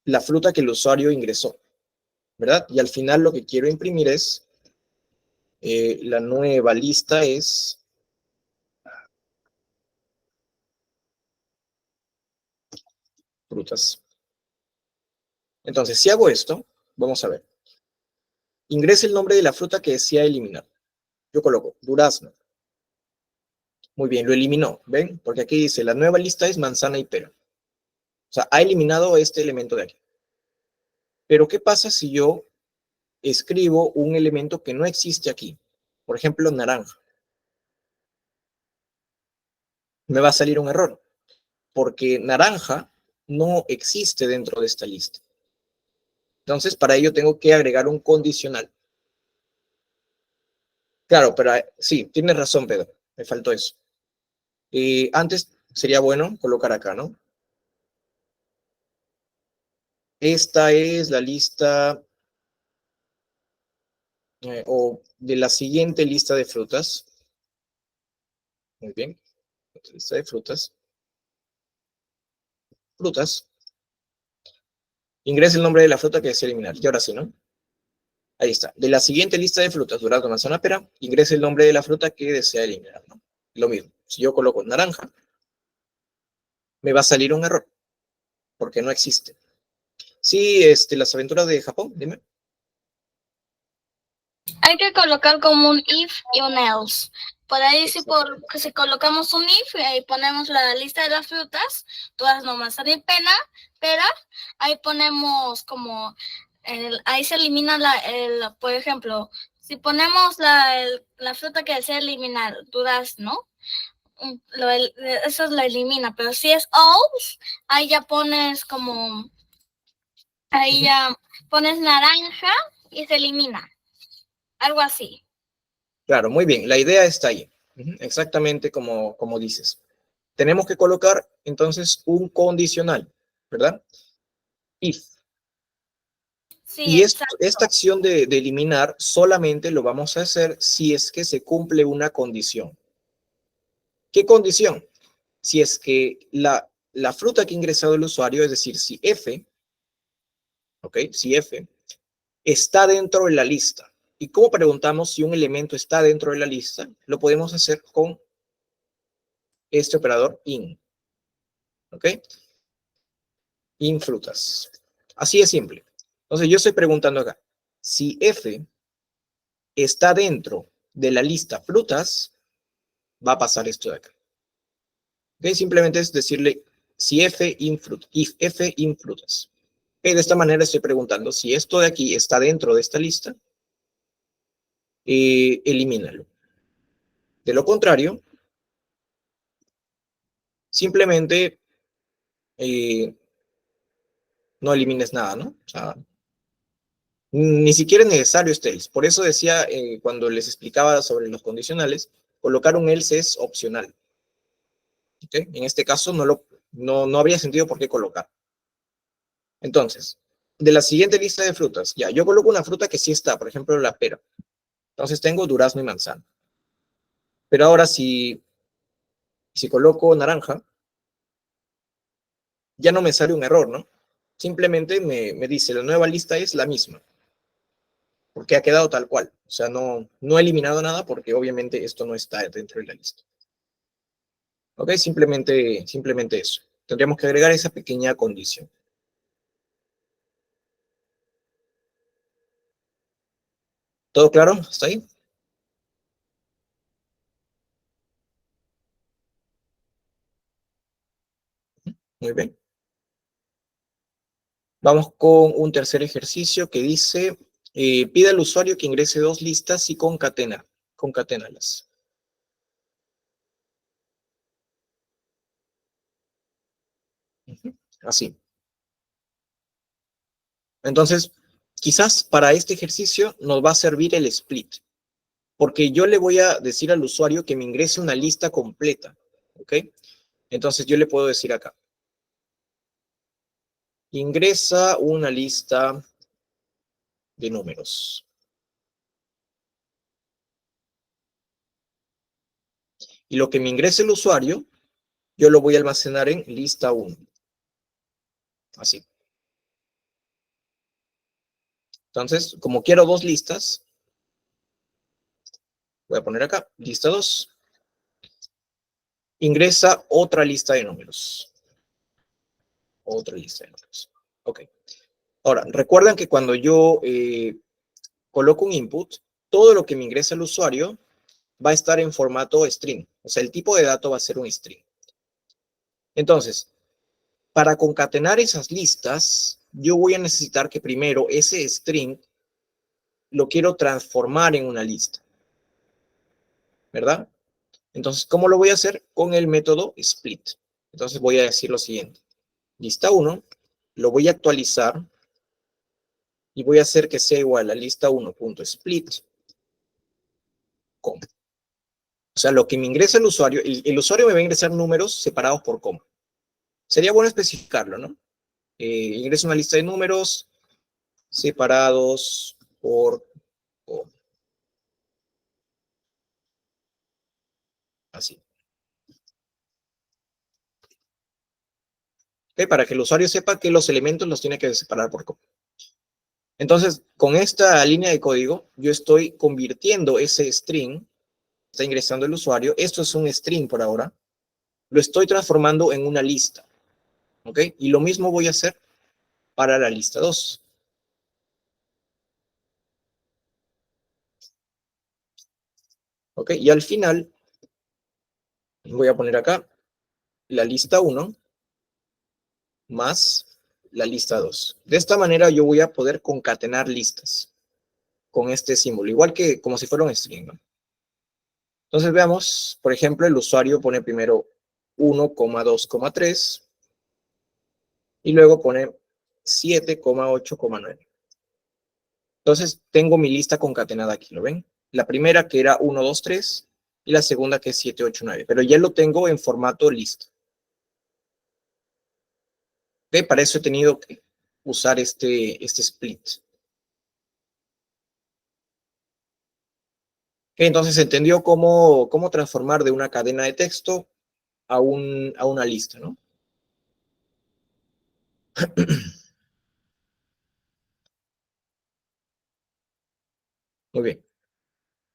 La fruta que el usuario ingresó, ¿verdad? Y al final lo que quiero imprimir es, la nueva lista es frutas. Entonces, si hago esto, vamos a ver. Ingrese el nombre de la fruta que desea eliminar. Yo coloco durazno. Muy bien, lo eliminó, ¿ven? Porque aquí dice, la nueva lista es manzana y pera. O sea, ha eliminado este elemento de aquí. Pero, ¿qué pasa si yo escribo un elemento que no existe aquí? Por ejemplo, naranja. Me va a salir un error, porque naranja no existe dentro de esta lista. Entonces, para ello tengo que agregar un condicional. Claro, pero sí, tienes razón, Pedro. Me faltó eso. Antes sería bueno colocar acá, ¿no? Esta es la lista, o de la siguiente lista de frutas. Muy bien. Lista de frutas. Frutas. Ingresa el nombre de la fruta que desea eliminar. Y ahora sí, ¿no? Ahí está. De la siguiente lista de frutas, durazno, manzana, pera, ingresa el nombre de la fruta que desea eliminar, ¿no? Lo mismo. Si yo coloco naranja, me va a salir un error, porque no existe. Sí, las aventuras de Japón, dime. Hay que colocar como un if y un else. Por ahí si colocamos un if y ahí ponemos la lista de las frutas, todas no manzana y pera, ahí ponemos como, ahí se elimina por ejemplo, si ponemos la fruta que desea eliminar, durazno, eso lo elimina, pero si es else, ahí ya pones como, ahí ya pones naranja y se elimina. Algo así. Claro, muy bien. La idea está ahí. Exactamente como dices. Tenemos que colocar entonces un condicional, ¿verdad? If. Sí, Y exacto. esta acción de eliminar solamente lo vamos a hacer si es que se cumple una condición. ¿Qué condición? Si es que la fruta que ha ingresado el usuario, es decir, si F, ¿ok? Si F está dentro de la lista. ¿Y cómo preguntamos si un elemento está dentro de la lista? Lo podemos hacer con este operador in, ¿ok? In frutas. Así es simple. Entonces yo estoy preguntando acá, si F está dentro de la lista frutas, va a pasar esto de acá. ¿Ok? Simplemente es decirle si F in fruit, if F in frutas. De esta manera estoy preguntando si esto de aquí está dentro de esta lista, elimínalo. De lo contrario, simplemente no elimines nada, ¿no? O sea, ni siquiera es necesario este else. Por eso decía, cuando les explicaba sobre los condicionales, colocar un else es opcional. ¿Okay? En este caso no habría sentido por qué colocar. Entonces, de la siguiente lista de frutas, ya, yo coloco una fruta que sí está, por ejemplo, la pera. Entonces tengo durazno y manzana. Pero ahora si coloco naranja, ya no me sale un error, ¿no? Simplemente me dice, la nueva lista es la misma. Porque ha quedado tal cual. O sea, no he eliminado nada porque obviamente esto no está dentro de la lista. ¿Ok? Simplemente eso. Tendríamos que agregar esa pequeña condición. ¿Todo claro? ¿Está ahí? Muy bien. Vamos con un tercer ejercicio que dice, pide al usuario que ingrese dos listas y concaténalas. Así. Entonces, quizás para este ejercicio nos va a servir el split, porque yo le voy a decir al usuario que me ingrese una lista completa, ¿ok? Entonces yo le puedo decir acá, ingresa una lista de números. Y lo que me ingrese el usuario, yo lo voy a almacenar en lista 1. Así. Entonces, como quiero dos listas, voy a poner acá, lista 2. Ingresa otra lista de números. Otra lista de números. Ok. Ahora, recuerden que cuando yo coloco un input, todo lo que me ingresa el usuario va a estar en formato string. O sea, el tipo de dato va a ser un string. Entonces, para concatenar esas listas, yo voy a necesitar que primero ese string lo quiero transformar en una lista. ¿Verdad? Entonces, ¿cómo lo voy a hacer? Con el método split. Entonces voy a decir lo siguiente. Lista 1, lo voy a actualizar y voy a hacer que sea igual a lista 1.split. O sea, lo que me ingresa el usuario, el usuario me va a ingresar números separados por coma. Sería bueno especificarlo, ¿no? Ingreso una lista de números separados por coma. Así. ¿Okay? Para que el usuario sepa que los elementos los tiene que separar por coma. Entonces, con esta línea de código, yo estoy convirtiendo ese string, está ingresando el usuario, esto es un string por ahora, lo estoy transformando en una lista. ¿Ok? Y lo mismo voy a hacer para la lista 2. ¿Ok? Y al final, voy a poner acá la lista 1 más la lista 2. De esta manera yo voy a poder concatenar listas con este símbolo, igual que como si fuera un string, ¿no? Entonces veamos, por ejemplo, el usuario pone primero 1,2,3 y luego pone 7,8,9. Entonces tengo mi lista concatenada aquí, ¿lo ven? La primera que era 1, 2, 3 y la segunda que es 7, 8, 9. Pero ya lo tengo en formato lista. ¿Okay? Para eso he tenido que usar este split. ¿Okay? Entonces entendió cómo transformar de una cadena de texto a una lista, ¿no? Muy bien.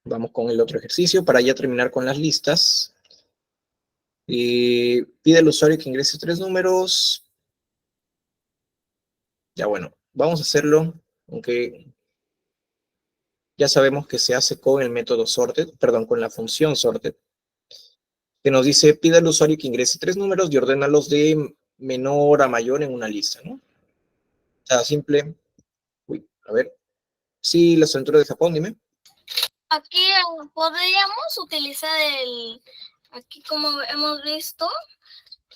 Vamos con el otro ejercicio para ya terminar con las listas. Pide al usuario que ingrese 3 números. Ya bueno, vamos a hacerlo, aunque ya sabemos que se hace con el método sorted, perdón, con la función sorted, que nos dice, pide al usuario que ingrese 3 números y ordénalos de menor a mayor en una lista, ¿no? O Nada simple. Uy, a ver. Sí, la estructura de Japón, dime. Aquí podríamos utilizar aquí como hemos visto,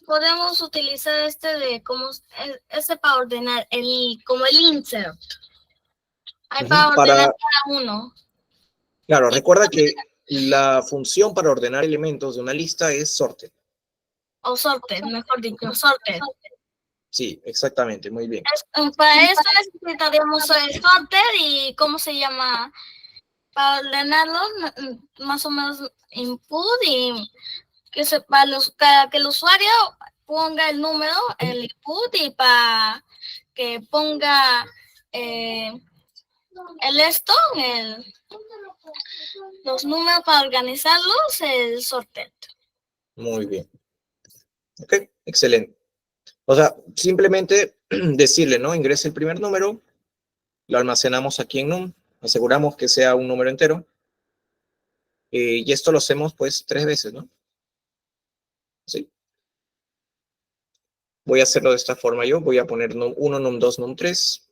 podemos utilizar este para ordenar, como el insert. Hay para ordenar cada uno. Claro, recuerda que la función para ordenar elementos de una lista es sorted. O sorted, mejor dicho, sorted. Sí, exactamente, muy bien. Para esto necesitaríamos el sorted y ¿cómo se llama? Para ordenarlo, más o menos input y para que el usuario ponga el número, el input, y para que ponga los números para organizarlos, el sorted. Muy bien. Ok, excelente. O sea, simplemente decirle, ¿no? Ingrese el primer número, lo almacenamos aquí en num, aseguramos que sea un número entero, y esto lo hacemos pues 3 veces, ¿no? ¿Sí? Voy a hacerlo de esta forma yo, voy a poner num1, num2, num3,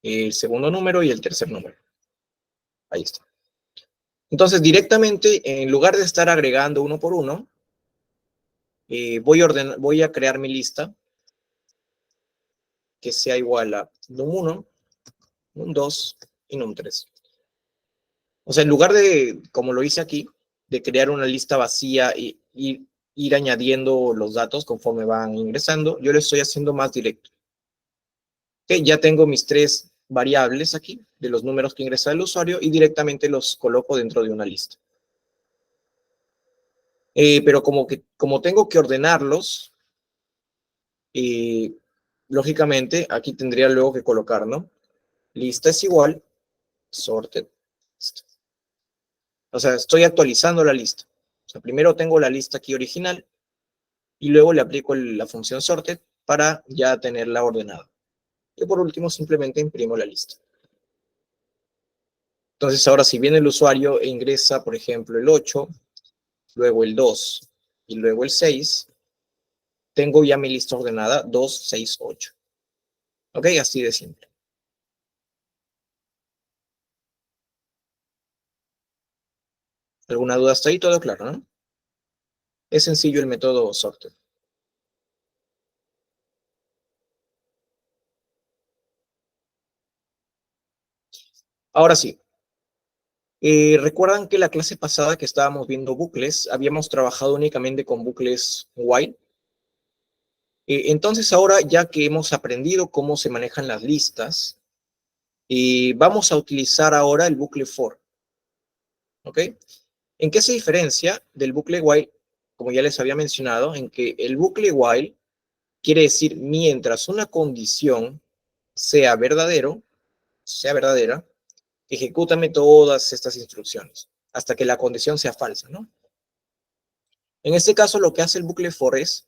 el segundo número y el tercer número. Ahí está. Entonces, directamente, en lugar de estar agregando uno por uno, voy a crear mi lista que sea igual a num1, num2 y num3. O sea, en lugar de, como lo hice aquí, de crear una lista vacía y ir añadiendo los datos conforme van ingresando, yo lo estoy haciendo más directo. Okay, ya tengo mis 3 variables aquí, de los números que ingresa el usuario, y directamente los coloco dentro de una lista. Pero como tengo que ordenarlos, lógicamente, aquí tendría luego que colocar, ¿no? Lista es igual, sorted. O sea, estoy actualizando la lista. O sea, primero tengo la lista aquí original y luego le aplico la función sorted para ya tenerla ordenada. Y por último, simplemente imprimo la lista. Entonces, ahora si viene el usuario e ingresa, por ejemplo, el 8, luego el 2 y luego el 6, tengo ya mi lista ordenada 2, 6, 8. ¿Ok? Así de simple. ¿Alguna duda hasta ahí? Todo claro, ¿no? Es sencillo el método sorted. Ahora sí. ¿Recuerdan que la clase pasada que estábamos viendo bucles, habíamos trabajado únicamente con bucles while? Entonces ahora, ya que hemos aprendido cómo se manejan las listas, vamos a utilizar ahora el bucle for. ¿Ok? ¿En qué se diferencia del bucle while? Como ya les había mencionado, en que el bucle while quiere decir mientras una condición sea verdadera, ejecútame todas estas instrucciones hasta que la condición sea falsa, ¿no? En este caso, lo que hace el bucle for es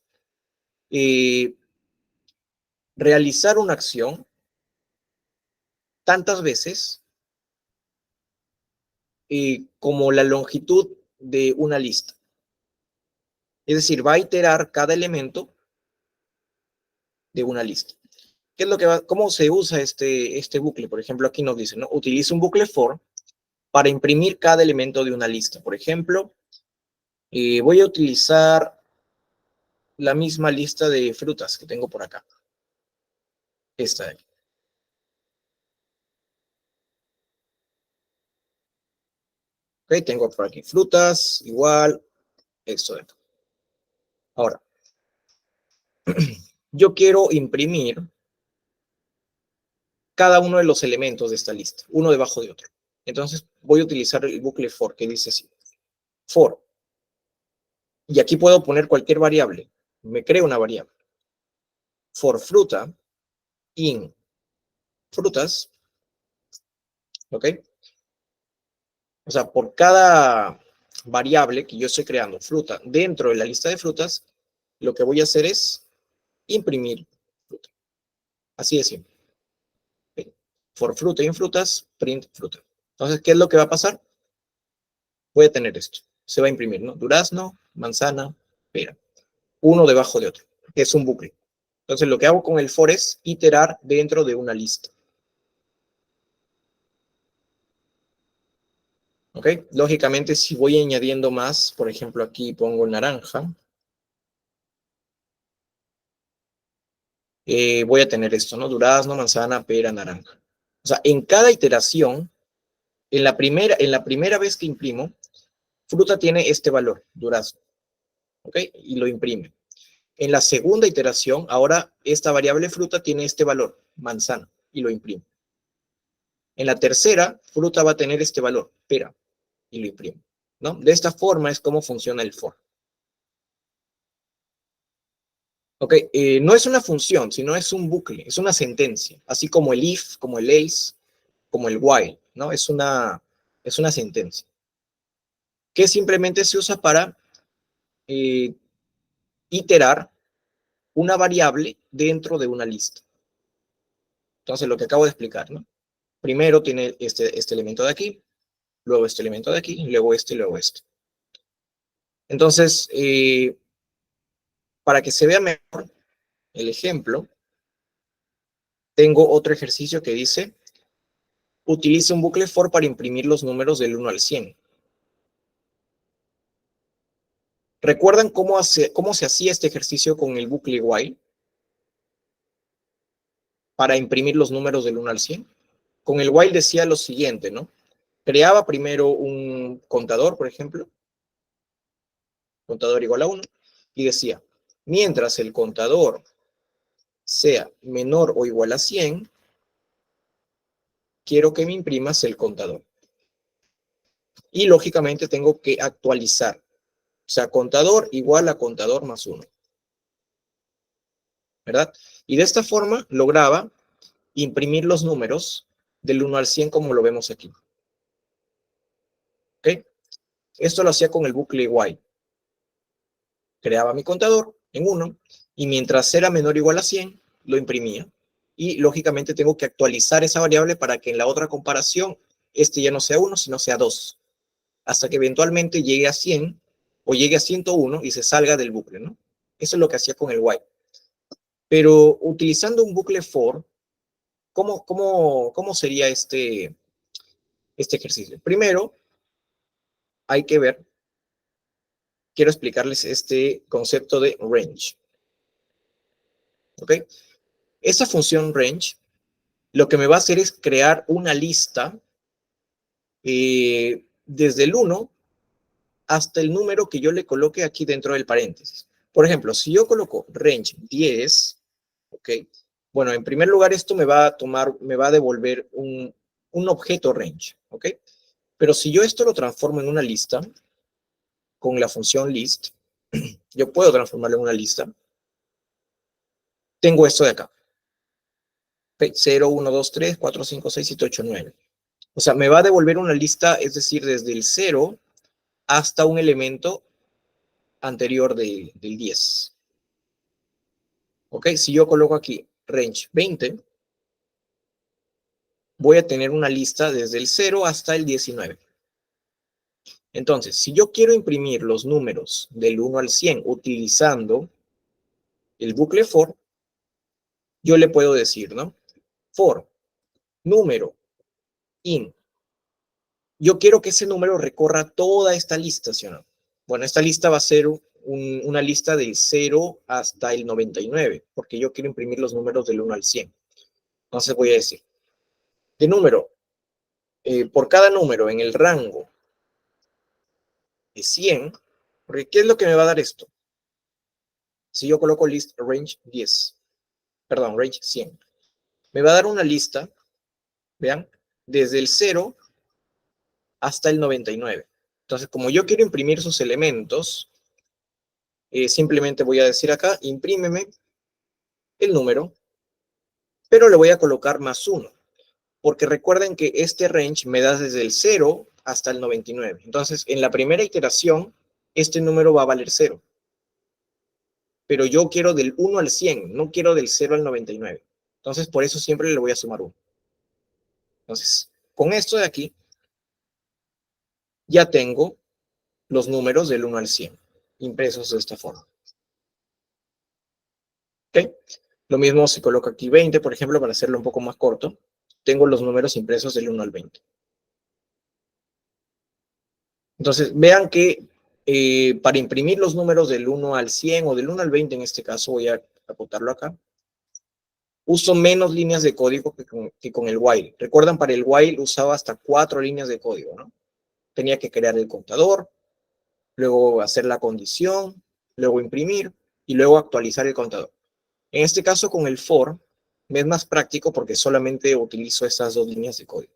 realizar una acción tantas veces como la longitud de una lista. Es decir, va a iterar cada elemento de una lista. ¿Qué es lo que ¿Cómo se usa este bucle? Por ejemplo, aquí nos dice, ¿no? Utiliza un bucle for para imprimir cada elemento de una lista. Por ejemplo, voy a utilizar la misma lista de frutas que tengo por acá. Esta de aquí. Ok, tengo por aquí frutas, igual, esto de acá. Ahora, yo quiero imprimir cada uno de los elementos de esta lista, uno debajo de otro. Entonces, voy a utilizar el bucle for, que dice así. For. Y aquí puedo poner cualquier variable. Me creo una variable. For fruta, in frutas. ¿Ok? O sea, por cada variable que yo estoy creando, fruta, dentro de la lista de frutas, lo que voy a hacer es imprimir fruta. Así de simple. ¿Okay? For fruta, in frutas, print fruta. Entonces, ¿qué es lo que va a pasar? Voy a tener esto. Se va a imprimir, ¿no? Durazno, manzana, pera. Uno debajo de otro. Es un bucle. Entonces, lo que hago con el for es iterar dentro de una lista. ¿Ok? Lógicamente, si voy añadiendo más, por ejemplo, aquí pongo naranja, voy a tener esto, ¿no? Durazno, manzana, pera, naranja. O sea, en cada iteración, en la primera vez que imprimo, fruta tiene este valor, durazno. ¿Ok? Y lo imprime. En la segunda iteración, ahora esta variable fruta tiene este valor, manzana, y lo imprime. En la tercera, fruta va a tener este valor, pera, y lo imprime, ¿no? De esta forma es como funciona el for. Ok, no es una función, sino es un bucle, es una sentencia, así como el if, como el else, como el while, ¿no? Es una sentencia que simplemente se usa para iterar una variable dentro de una lista. Entonces, lo que acabo de explicar, ¿no? Primero tiene este elemento de aquí, luego este elemento de aquí, luego este y luego este. Entonces, para que se vea mejor el ejemplo, tengo otro ejercicio que dice, utilice un bucle for para imprimir los números del 1 al 100. ¿Recuerdan cómo se hacía este ejercicio con el bucle while? Para imprimir los números del 1 al 100. Con el while decía lo siguiente, ¿no? Creaba primero un contador, por ejemplo, contador igual a 1, y decía, mientras el contador sea menor o igual a 100, quiero que me imprimas el contador. Y lógicamente tengo que actualizar. O sea, contador igual a contador más 1. ¿Verdad? Y de esta forma lograba imprimir los números del 1 al 100 como lo vemos aquí. ¿Ok? Esto lo hacía con el bucle while. Creaba mi contador en 1 y mientras era menor o igual a 100, lo imprimía. Y lógicamente tengo que actualizar esa variable para que en la otra comparación este ya no sea 1, sino sea 2. Hasta que eventualmente llegue a 100 o llegue a 101 y se salga del bucle, ¿no? Eso es lo que hacía con el while. Pero utilizando un bucle for, ¿cómo sería este ejercicio? Primero, hay que ver, quiero explicarles este concepto de range. ¿Ok? Esa función range, lo que me va a hacer es crear una lista desde el 1 hasta el número que yo le coloque aquí dentro del paréntesis. Por ejemplo, si yo coloco range 10, ¿ok? Bueno, en primer lugar esto me va a devolver un objeto range, ¿ok? Pero si yo esto lo transformo en una lista, con la función list, yo puedo transformarlo en una lista. Tengo esto de acá. ¿Okay? 0, 1, 2, 3, 4, 5, 6, 7, 8, 9. O sea, me va a devolver una lista, es decir, desde el 0 hasta un elemento anterior del 10. ¿Ok? Si yo coloco aquí range 20, voy a tener una lista desde el 0 hasta el 19. Entonces, si yo quiero imprimir los números del 1 al 100 utilizando el bucle for, yo le puedo decir, ¿no? For número in. Yo quiero que ese número recorra toda esta lista, ¿sí o no? Bueno, esta lista va a ser una lista del 0 hasta el 99, porque yo quiero imprimir los números del 1 al 100. Entonces voy a decir, de número, por cada número en el rango de 100, porque ¿qué es lo que me va a dar esto? Si yo coloco list range 10, perdón, range 100, me va a dar una lista, vean, desde el 0 hasta el 99. Entonces, como yo quiero imprimir sus elementos, simplemente voy a decir acá, imprímeme el número, pero le voy a colocar más 1, porque recuerden que este range me da desde el 0 hasta el 99. Entonces, en la primera iteración, este número va a valer 0. Pero yo quiero del 1 al 100, no quiero del 0 al 99. Entonces, por eso siempre le voy a sumar 1. Entonces, con esto de aquí, ya tengo los números del 1 al 100, impresos de esta forma. ¿Ok? Lo mismo si coloco aquí 20, por ejemplo, para hacerlo un poco más corto, tengo los números impresos del 1 al 20. Entonces, vean que para imprimir los números del 1 al 100 o del 1 al 20, en este caso, voy a acotarlo acá, uso menos líneas de código que con el while. Recuerdan, para el while usaba hasta 4 líneas de código, ¿no? Tenía que crear el contador, luego hacer la condición, luego imprimir y luego actualizar el contador. En este caso, con el for, me es más práctico porque solamente utilizo esas 2 líneas de código.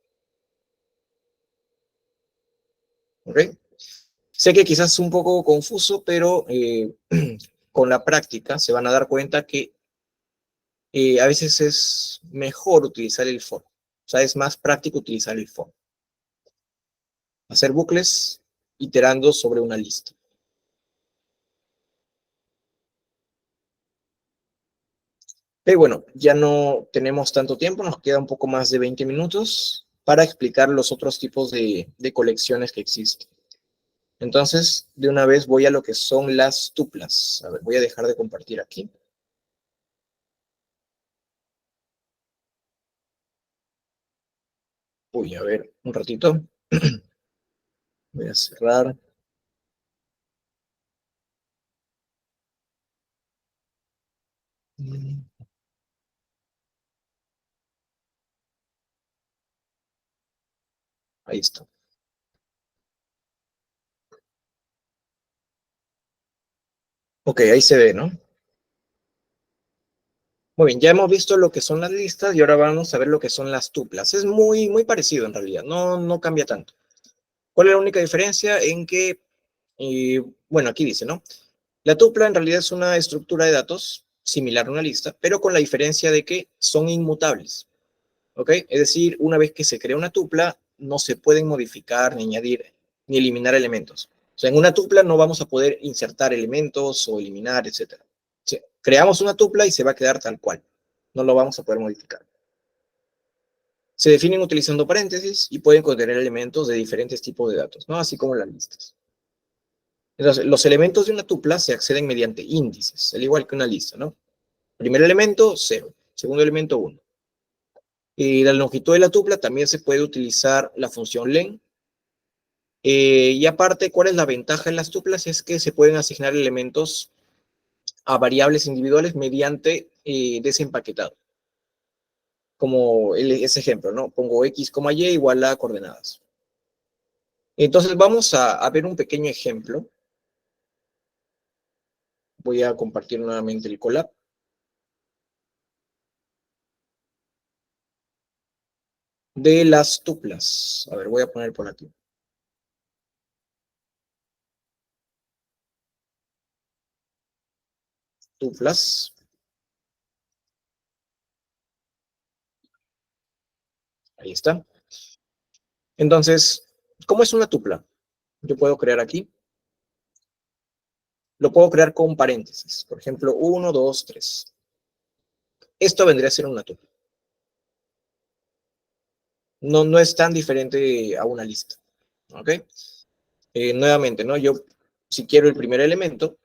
¿Ok? Sé que quizás es un poco confuso, pero con la práctica se van a dar cuenta que a veces es mejor utilizar el for. O sea, es más práctico utilizar el for. Hacer bucles iterando sobre una lista. Pero bueno, ya no tenemos tanto tiempo, nos queda un poco más de 20 minutos para explicar los otros tipos de colecciones que existen. Entonces, de una vez voy a lo que son las tuplas. A ver, voy a dejar de compartir aquí. Voy a ver un ratito. Voy a cerrar. Ahí está. Ok, ahí se ve, ¿no? Muy bien, ya hemos visto lo que son las listas y ahora vamos a ver lo que son las tuplas. Es muy parecido en realidad, no cambia tanto. ¿Cuál es la única diferencia? En que, bueno, aquí dice, ¿no? La tupla en realidad es una estructura de datos similar a una lista, pero con la diferencia de que son inmutables, ¿ok? Es decir, una vez que se crea una tupla, no se pueden modificar, ni añadir, ni eliminar elementos. O sea, en una tupla no vamos a poder insertar elementos o eliminar, etc. O sea, creamos una tupla y se va a quedar tal cual. No lo vamos a poder modificar. Se definen utilizando paréntesis y pueden contener elementos de diferentes tipos de datos, ¿no? Así como las listas. Entonces, los elementos de una tupla se acceden mediante índices, al igual que una lista, ¿no? Primer elemento, 0. Segundo elemento, 1. Y la longitud de la tupla también se puede utilizar la función len. Y aparte, ¿cuál es la ventaja en las tuplas? Es que se pueden asignar elementos a variables individuales mediante desempaquetado. Como ese ejemplo, ¿no? Pongo x, y igual a coordenadas. Entonces vamos a ver un pequeño ejemplo. Voy a compartir nuevamente el Colab. De las tuplas. A ver, voy a poner por aquí. Tuplas. Ahí está. Entonces, ¿cómo es una tupla? Yo puedo crear aquí. Lo puedo crear con paréntesis. Por ejemplo, 1, 2, 3. Esto vendría a ser una tupla. No es tan diferente a una lista. ¿Ok? Nuevamente, ¿no? Yo, si quiero el primer elemento,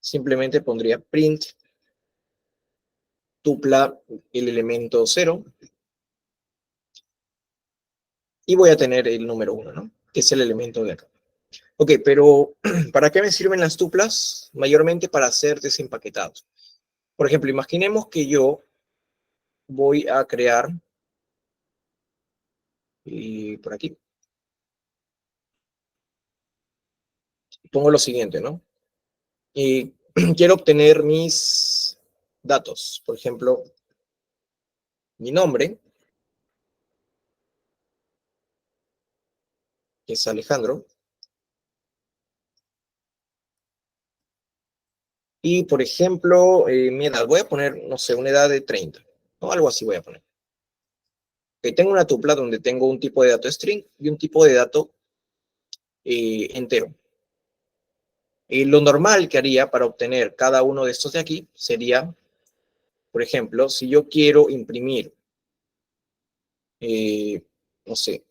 simplemente pondría print tupla el elemento 0 y voy a tener el número 1, ¿no? Que es el elemento de acá. Ok, pero ¿para qué me sirven las tuplas? Mayormente para hacer desempaquetados. Por ejemplo, imaginemos que yo voy a crear, por aquí, pongo lo siguiente, ¿no? Y quiero obtener mis datos. Por ejemplo, mi nombre, que es Alejandro, y por ejemplo, mi edad, voy a poner, no sé, una edad de 30, o algo así voy a poner. Que tengo una tupla donde tengo un tipo de dato string y un tipo de dato entero. Lo normal que haría para obtener cada uno de estos de aquí sería, por ejemplo, si yo quiero imprimir, no sé,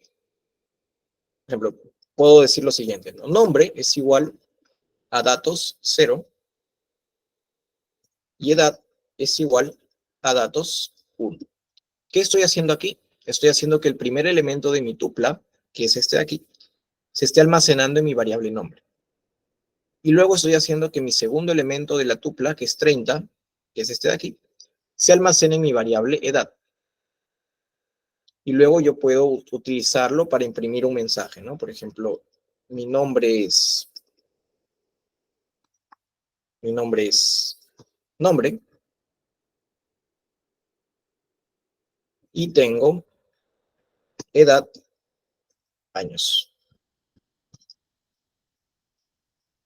por ejemplo, puedo decir lo siguiente, ¿no? Nombre es igual a datos 0 y edad es igual a datos 1. ¿Qué estoy haciendo aquí? Estoy haciendo que el primer elemento de mi tupla, que es este de aquí, se esté almacenando en mi variable nombre. Y luego estoy haciendo que mi segundo elemento de la tupla, que es 30, que es este de aquí, se almacene en mi variable edad. Y luego yo puedo utilizarlo para imprimir un mensaje, ¿no? Por ejemplo, mi nombre es nombre, y tengo edad, años.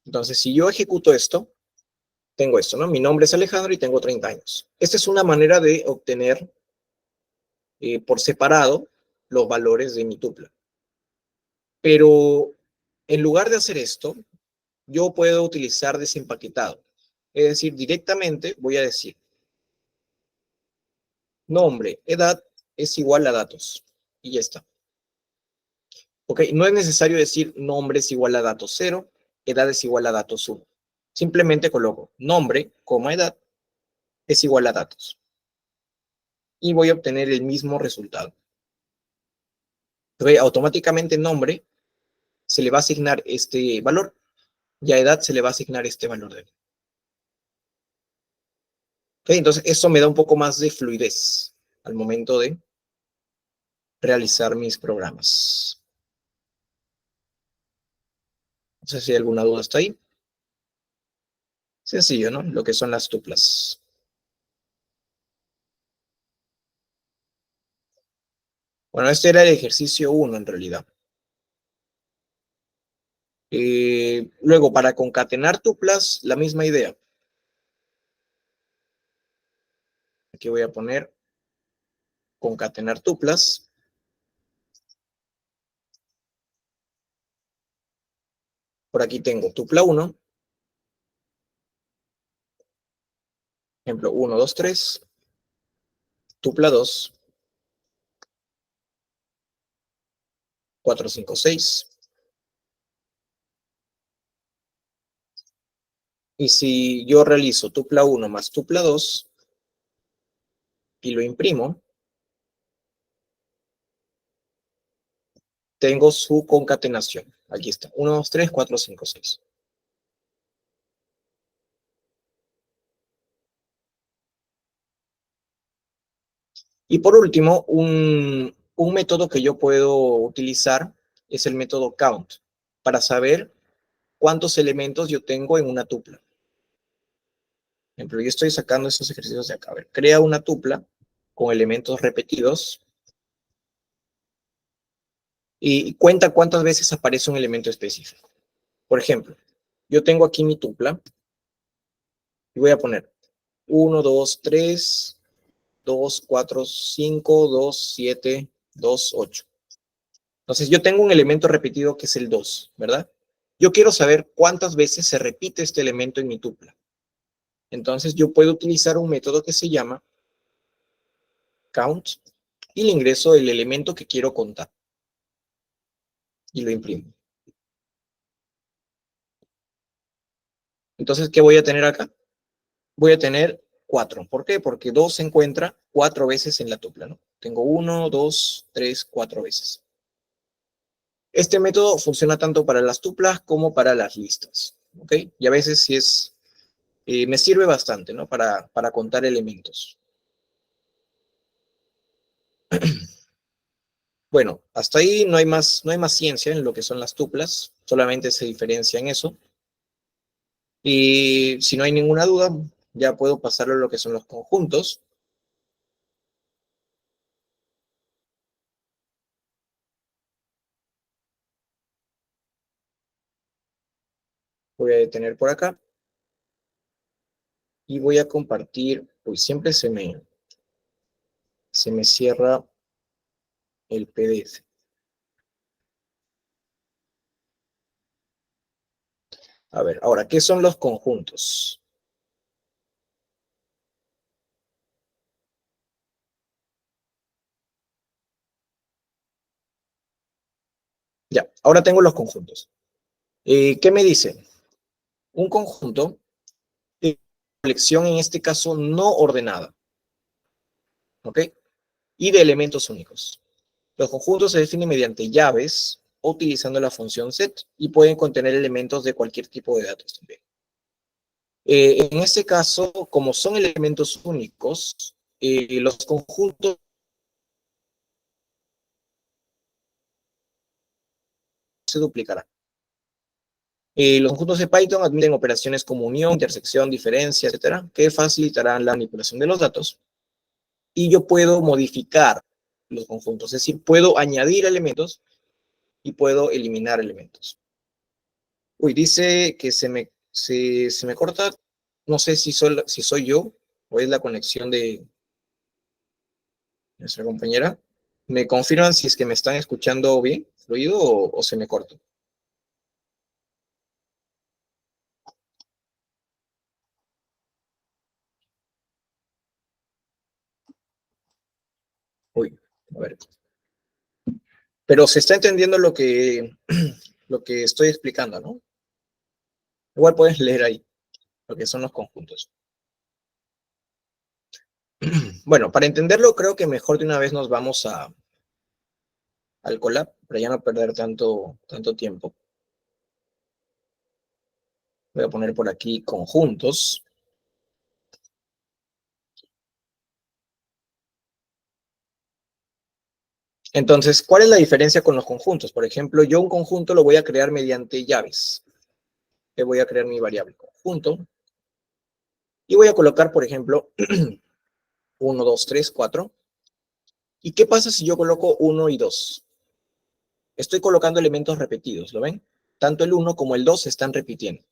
Entonces, si yo ejecuto esto, tengo esto, ¿no? Mi nombre es Alejandro y tengo 30 años. Esta es una manera de obtener por separado los valores de mi tupla. Pero en lugar de hacer esto, yo puedo utilizar desempaquetado. Es decir, directamente voy a decir nombre, edad es igual a datos. Y ya está. ¿Ok? No es necesario decir nombre es igual a datos 0, edad es igual a datos 1. Simplemente coloco nombre, coma edad, es igual a datos. Y voy a obtener el mismo resultado. ¿Ok? Automáticamente nombre se le va a asignar este valor y a edad se le va a asignar este valor de. ¿Ok? Entonces, eso me da un poco más de fluidez al momento de realizar mis programas. No sé si hay alguna duda hasta ahí. Sencillo, ¿no? Lo que son las tuplas. Bueno, este era el ejercicio 1 en realidad. Luego, para concatenar tuplas, la misma idea. Aquí voy a poner concatenar tuplas. Por aquí tengo tupla 1. Ejemplo, 1, 2, 3. Tupla 2. 4, 5, 6. Y si yo realizo tupla 1 más tupla 2 y lo imprimo, tengo su concatenación. Aquí está. 1, 2, 3, 4, 5, 6. Y por último, un método que yo puedo utilizar es el método count, para saber cuántos elementos yo tengo en una tupla. Por ejemplo, yo estoy sacando esos ejercicios de acá. A ver, crea una tupla con elementos repetidos y cuenta cuántas veces aparece un elemento específico. Por ejemplo, yo tengo aquí mi tupla y voy a poner 1, 2, 3, 2, 4, 5, 2, 7, 2, 8. Entonces yo tengo un elemento repetido que es el 2, ¿verdad? Yo quiero saber cuántas veces se repite este elemento en mi tupla. Entonces yo puedo utilizar un método que se llama count y le ingreso el elemento que quiero contar y lo imprimo. Entonces, ¿qué voy a tener acá? Voy a tener 4. ¿Por qué? Porque 2 se encuentra 4 veces en la tupla, ¿no? Tengo 1, 2, 3, 4 veces. Este método funciona tanto para las tuplas como para las listas, ¿ok? Y a veces sí me sirve bastante, ¿no? Para contar elementos. Bueno, hasta ahí no hay más ciencia en lo que son las tuplas, solamente se diferencia en eso. Y si no hay ninguna duda, ya puedo pasar a lo que son los conjuntos. Voy a detener por acá y voy a compartir, pues siempre se me cierra el PDF. A ver, ahora, ¿qué son los conjuntos? Ya, ahora tengo los conjuntos. ¿Qué me dice? Un conjunto colección en este caso no ordenada. ¿Ok? Y de elementos únicos. Los conjuntos se definen mediante llaves o utilizando la función set y pueden contener elementos de cualquier tipo de datos también. En este caso, como son elementos únicos, los conjuntos se duplicarán. Los conjuntos de Python admiten operaciones como unión, intersección, diferencia, etcétera, que facilitarán la manipulación de los datos. Y yo puedo modificar los conjuntos, es decir, puedo añadir elementos y puedo eliminar elementos. Uy, dice que se me corta. No sé si soy yo o es la conexión de nuestra compañera. ¿Me confirman si es que me están escuchando bien, fluido, o se me corta? Uy, a ver. Pero se está entendiendo lo que estoy explicando, ¿no? Igual puedes leer ahí lo que son los conjuntos. Bueno, para entenderlo, creo que mejor de una vez nos vamos al Colab, para ya no perder tanto tiempo. Voy a poner por aquí conjuntos. Entonces, ¿cuál es la diferencia con los conjuntos? Por ejemplo, yo un conjunto lo voy a crear mediante llaves. Le voy a crear mi variable conjunto. Y voy a colocar, por ejemplo, 1, 2, 3, 4. ¿Y qué pasa si yo coloco 1 y 2? Estoy colocando elementos repetidos, ¿lo ven? Tanto el 1 como el 2 se están repitiendo.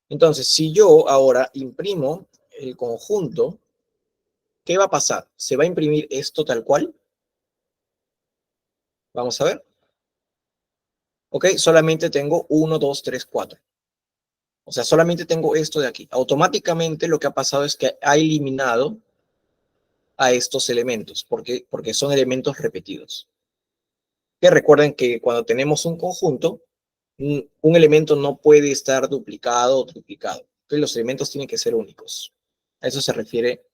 Entonces, si yo ahora imprimo el conjunto, ¿qué va a pasar? ¿Se va a imprimir esto tal cual? Vamos a ver. Ok, solamente tengo 1, 2, 3, 4. O sea, solamente tengo esto de aquí. Automáticamente lo que ha pasado es que ha eliminado a estos elementos, porque son elementos repetidos. Que recuerden que cuando tenemos un conjunto, un elemento no puede estar duplicado o triplicado. Entonces los elementos tienen que ser únicos. A eso se refiere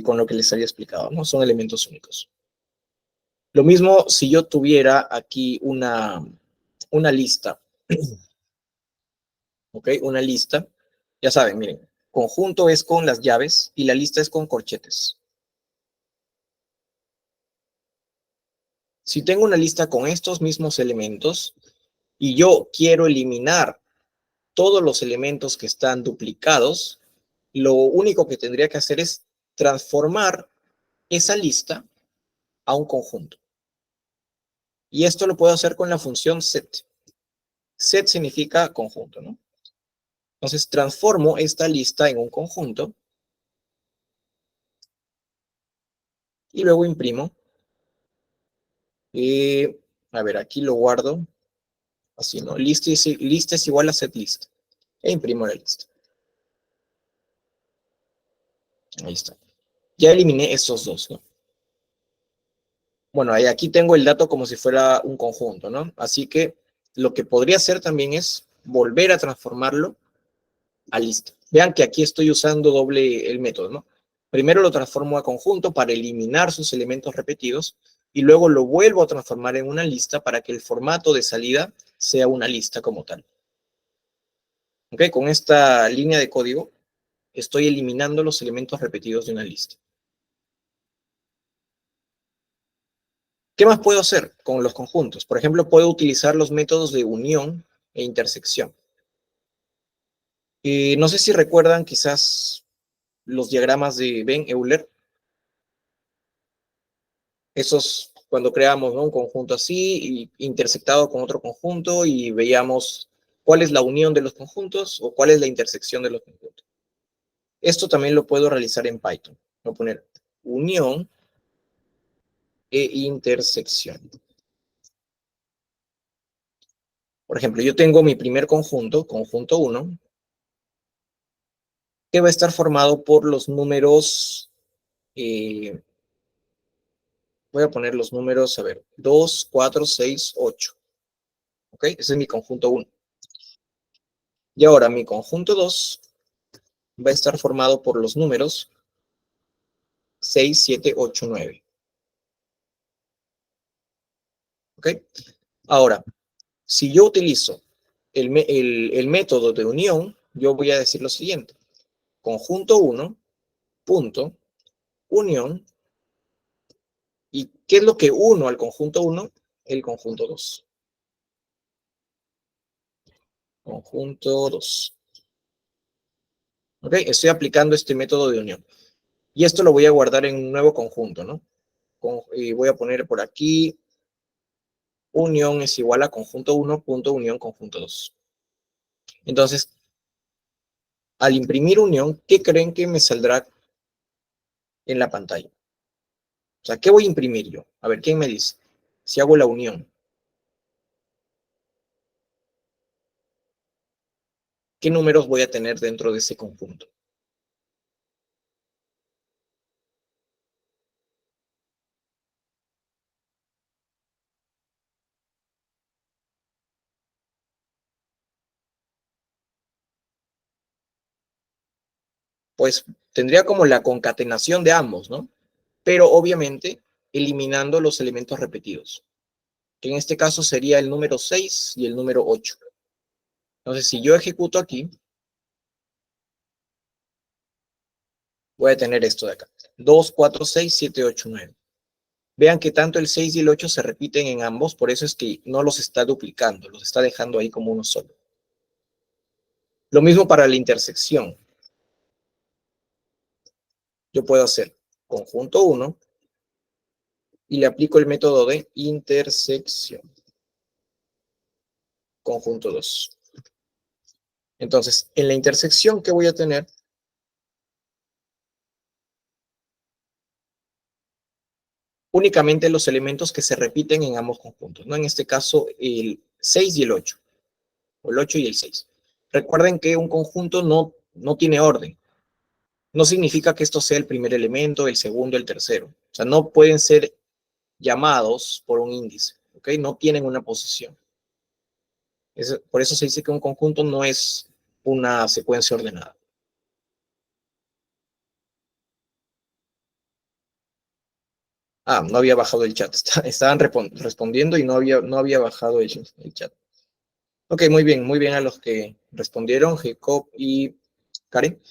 con lo que les había explicado, ¿no? Son elementos únicos. Lo mismo si yo tuviera aquí una lista. ¿Ok? Una lista. Ya saben, miren, conjunto es con las llaves y la lista es con corchetes. Si tengo una lista con estos mismos elementos y yo quiero eliminar todos los elementos que están duplicados, lo único que tendría que hacer es transformar esa lista a un conjunto. Y esto lo puedo hacer con la función set. Set significa conjunto, ¿no? Entonces transformo esta lista en un conjunto y luego imprimo. A ver, aquí lo guardo. Así, ¿no? Lista es igual a setList. E imprimo la lista. Ahí está. Ya eliminé estos dos, ¿no? Bueno, aquí tengo el dato como si fuera un conjunto, ¿no? Así que lo que podría hacer también es volver a transformarlo a lista. Vean que aquí estoy usando doble el método, ¿no? Primero lo transformo a conjunto para eliminar sus elementos repetidos y luego lo vuelvo a transformar en una lista para que el formato de salida sea una lista como tal. ¿Ok? Con esta línea de código estoy eliminando los elementos repetidos de una lista. ¿Qué más puedo hacer con los conjuntos? Por ejemplo, puedo utilizar los métodos de unión e intersección. No sé si recuerdan quizás los diagramas de Venn-Euler. Esos cuando creamos, ¿no?, un conjunto así, y intersectado con otro conjunto, y veíamos cuál es la unión de los conjuntos o cuál es la intersección de los conjuntos. Esto también lo puedo realizar en Python. Voy a poner unión e intersección. Por ejemplo, yo tengo mi primer conjunto, conjunto 1, que va a estar formado por los números, voy a poner los números, a ver, 2, 4, 6, 8. ¿Ok? Ese es mi conjunto 1. Y ahora mi conjunto 2 va a estar formado por los números 6, 7, 8, 9. ¿Ok? Ahora, si yo utilizo el método de unión, yo voy a decir lo siguiente. Conjunto 1, punto, unión. ¿Y qué es lo que uno al conjunto 1? El conjunto 2. Conjunto 2. ¿Ok? Estoy aplicando este método de unión. Y esto lo voy a guardar en un nuevo conjunto, ¿no? Y voy a poner por aquí, unión es igual a conjunto 1, punto, unión, conjunto 2. Entonces, al imprimir unión, ¿qué creen que me saldrá en la pantalla? O sea, ¿qué voy a imprimir yo? A ver, ¿quién me dice? Si hago la unión, ¿qué números voy a tener dentro de ese conjunto? Pues tendría como la concatenación de ambos, ¿no? Pero obviamente eliminando los elementos repetidos, que en este caso sería el número 6 y el número 8. Entonces, si yo ejecuto aquí, voy a tener esto de acá. 2, 4, 6, 7, 8, 9. Vean que tanto el 6 y el 8 se repiten en ambos, por eso es que no los está duplicando, los está dejando ahí como uno solo. Lo mismo para la intersección. Yo puedo hacer conjunto 1 y le aplico el método de intersección. Conjunto 2. Entonces, en la intersección, ¿qué voy a tener? Únicamente los elementos que se repiten en ambos conjuntos, ¿no? En este caso, el 6 y el 8, o el 8 y el 6. Recuerden que un conjunto no tiene orden. No significa que esto sea el primer elemento, el segundo, el tercero. O sea, no pueden ser llamados por un índice, ¿ok? No tienen una posición. Por eso se dice que un conjunto no es una secuencia ordenada. Ah, no había bajado el chat. Estaban respondiendo y no había bajado el chat. Ok, muy bien a los que respondieron, Jacob y Karen.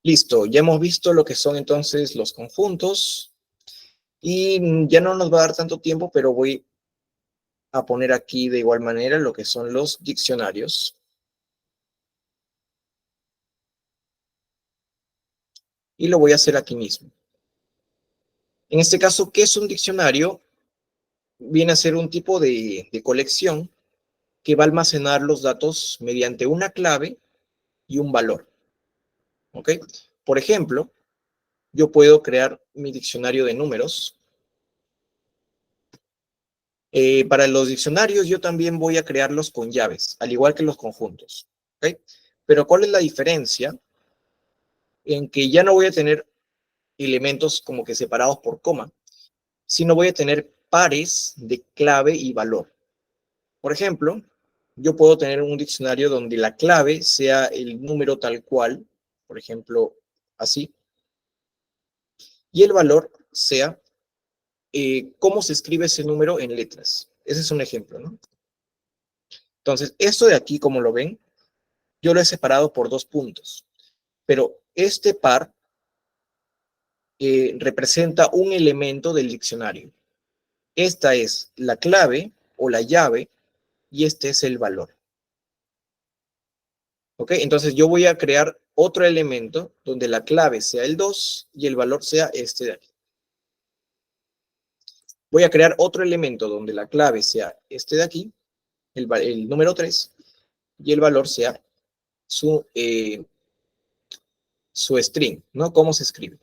Listo, ya hemos visto lo que son entonces los conjuntos y ya no nos va a dar tanto tiempo, pero voy a poner aquí de igual manera lo que son los diccionarios. Y lo voy a hacer aquí mismo. En este caso, ¿qué es un diccionario? Viene a ser un tipo de colección que va a almacenar los datos mediante una clave y un valor. ¿Ok? Por ejemplo, yo puedo crear mi diccionario de números. Para los diccionarios yo también voy a crearlos con llaves, al igual que los conjuntos. ¿Ok? Pero ¿cuál es la diferencia? En que ya no voy a tener elementos como que separados por coma, sino voy a tener pares de clave y valor. Por ejemplo, yo puedo tener un diccionario donde la clave sea el número tal cual, por ejemplo, así, y el valor sea cómo se escribe ese número en letras. Ese es un ejemplo, ¿no? Entonces, esto de aquí, como lo ven, yo lo he separado por dos puntos, pero este par representa un elemento del diccionario. Esta es la clave o la llave y este es el valor. ¿Ok? Entonces yo voy a crear otro elemento donde la clave sea el 2 y el valor sea este de aquí. Voy a crear otro elemento donde la clave sea este de aquí, el número 3, y el valor sea su string, ¿no? Cómo se escribe.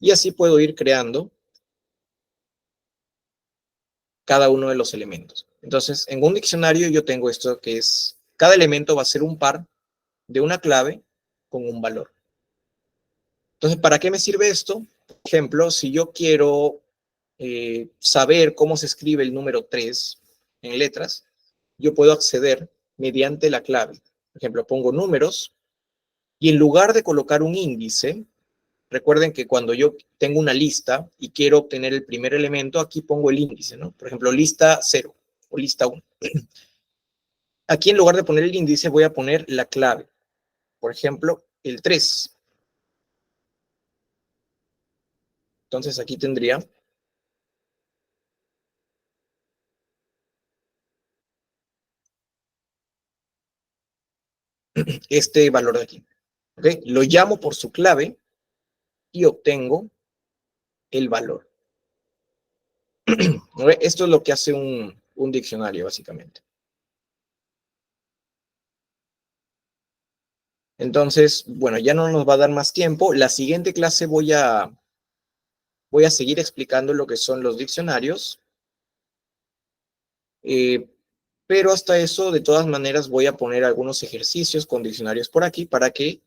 Y así puedo ir creando cada uno de los elementos. Entonces, en un diccionario yo tengo esto que es, cada elemento va a ser un par de una clave con un valor. Entonces, ¿para qué me sirve esto? Por ejemplo, si yo quiero saber cómo se escribe el número 3, en letras, yo puedo acceder mediante la clave. Por ejemplo, pongo números y en lugar de colocar un índice, recuerden que cuando yo tengo una lista y quiero obtener el primer elemento, aquí pongo el índice, ¿no? Por ejemplo, lista 0 o lista 1. Aquí en lugar de poner el índice voy a poner la clave. Por ejemplo, el 3. Entonces aquí tendría este valor de aquí. ¿Okay? Lo llamo por su clave y obtengo el valor. ¿Okay? Esto es lo que hace un diccionario, básicamente. Entonces, bueno, ya no nos va a dar más tiempo. La siguiente clase voy a seguir explicando lo que son los diccionarios. Pero hasta eso, de todas maneras, voy a poner algunos ejercicios con diccionarios por aquí para que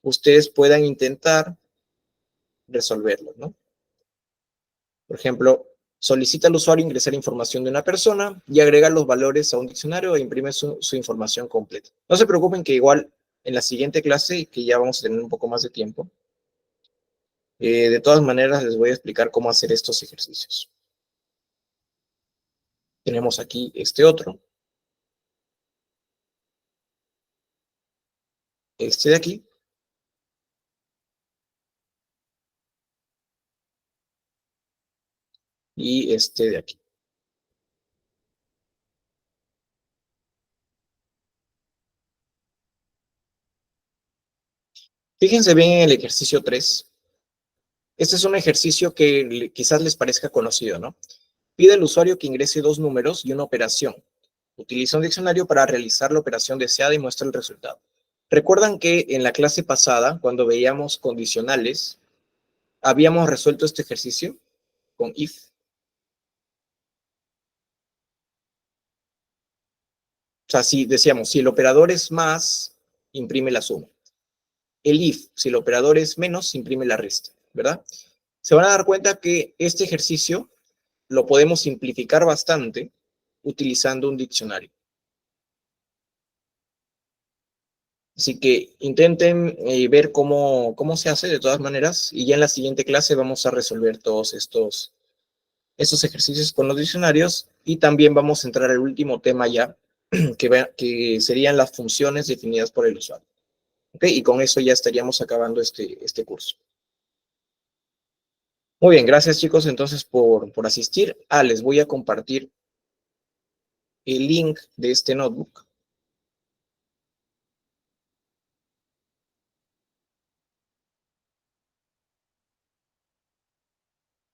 ustedes puedan intentar resolverlos, ¿no? Por ejemplo, solicita al usuario ingresar información de una persona y agrega los valores a un diccionario e imprime su información completa. No se preocupen que igual en la siguiente clase, que ya vamos a tener un poco más de tiempo, de todas maneras les voy a explicar cómo hacer estos ejercicios. Tenemos aquí este otro. Este de aquí. Y este de aquí. Fíjense bien en el ejercicio 3. Este es un ejercicio que quizás les parezca conocido, ¿no? Pide al usuario que ingrese 2 números y una operación. Utiliza un diccionario para realizar la operación deseada y muestra el resultado. ¿Recuerdan que en la clase pasada, cuando veíamos condicionales, habíamos resuelto este ejercicio con if? O sea, si decíamos, si el operador es más, imprime la suma. El if, si el operador es menos, imprime la resta, ¿verdad? Se van a dar cuenta que este ejercicio lo podemos simplificar bastante utilizando un diccionario. Así que intenten ver cómo se hace de todas maneras y ya en la siguiente clase vamos a resolver todos estos ejercicios con los diccionarios y también vamos a entrar al último tema ya, que serían las funciones definidas por el usuario. ¿Okay? Y con eso ya estaríamos acabando este curso. Muy bien, gracias chicos entonces por asistir. Les voy a compartir el link de este notebook.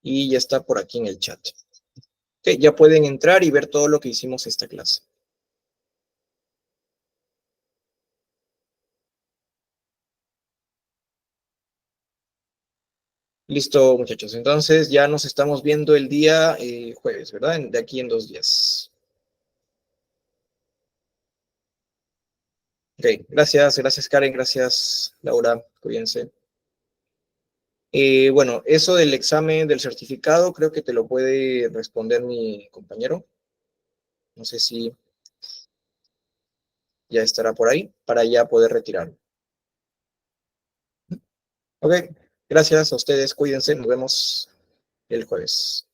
Y ya está por aquí en el chat. Okay, ya pueden entrar y ver todo lo que hicimos esta clase. Listo, muchachos. Entonces ya nos estamos viendo el día jueves, ¿verdad? De aquí en 2 días. Ok, gracias Karen, gracias Laura, cuídense. Bueno, eso del examen del certificado creo que te lo puede responder mi compañero. No sé si ya estará por ahí para ya poder retirarlo. Ok, gracias a ustedes, cuídense, nos vemos el jueves.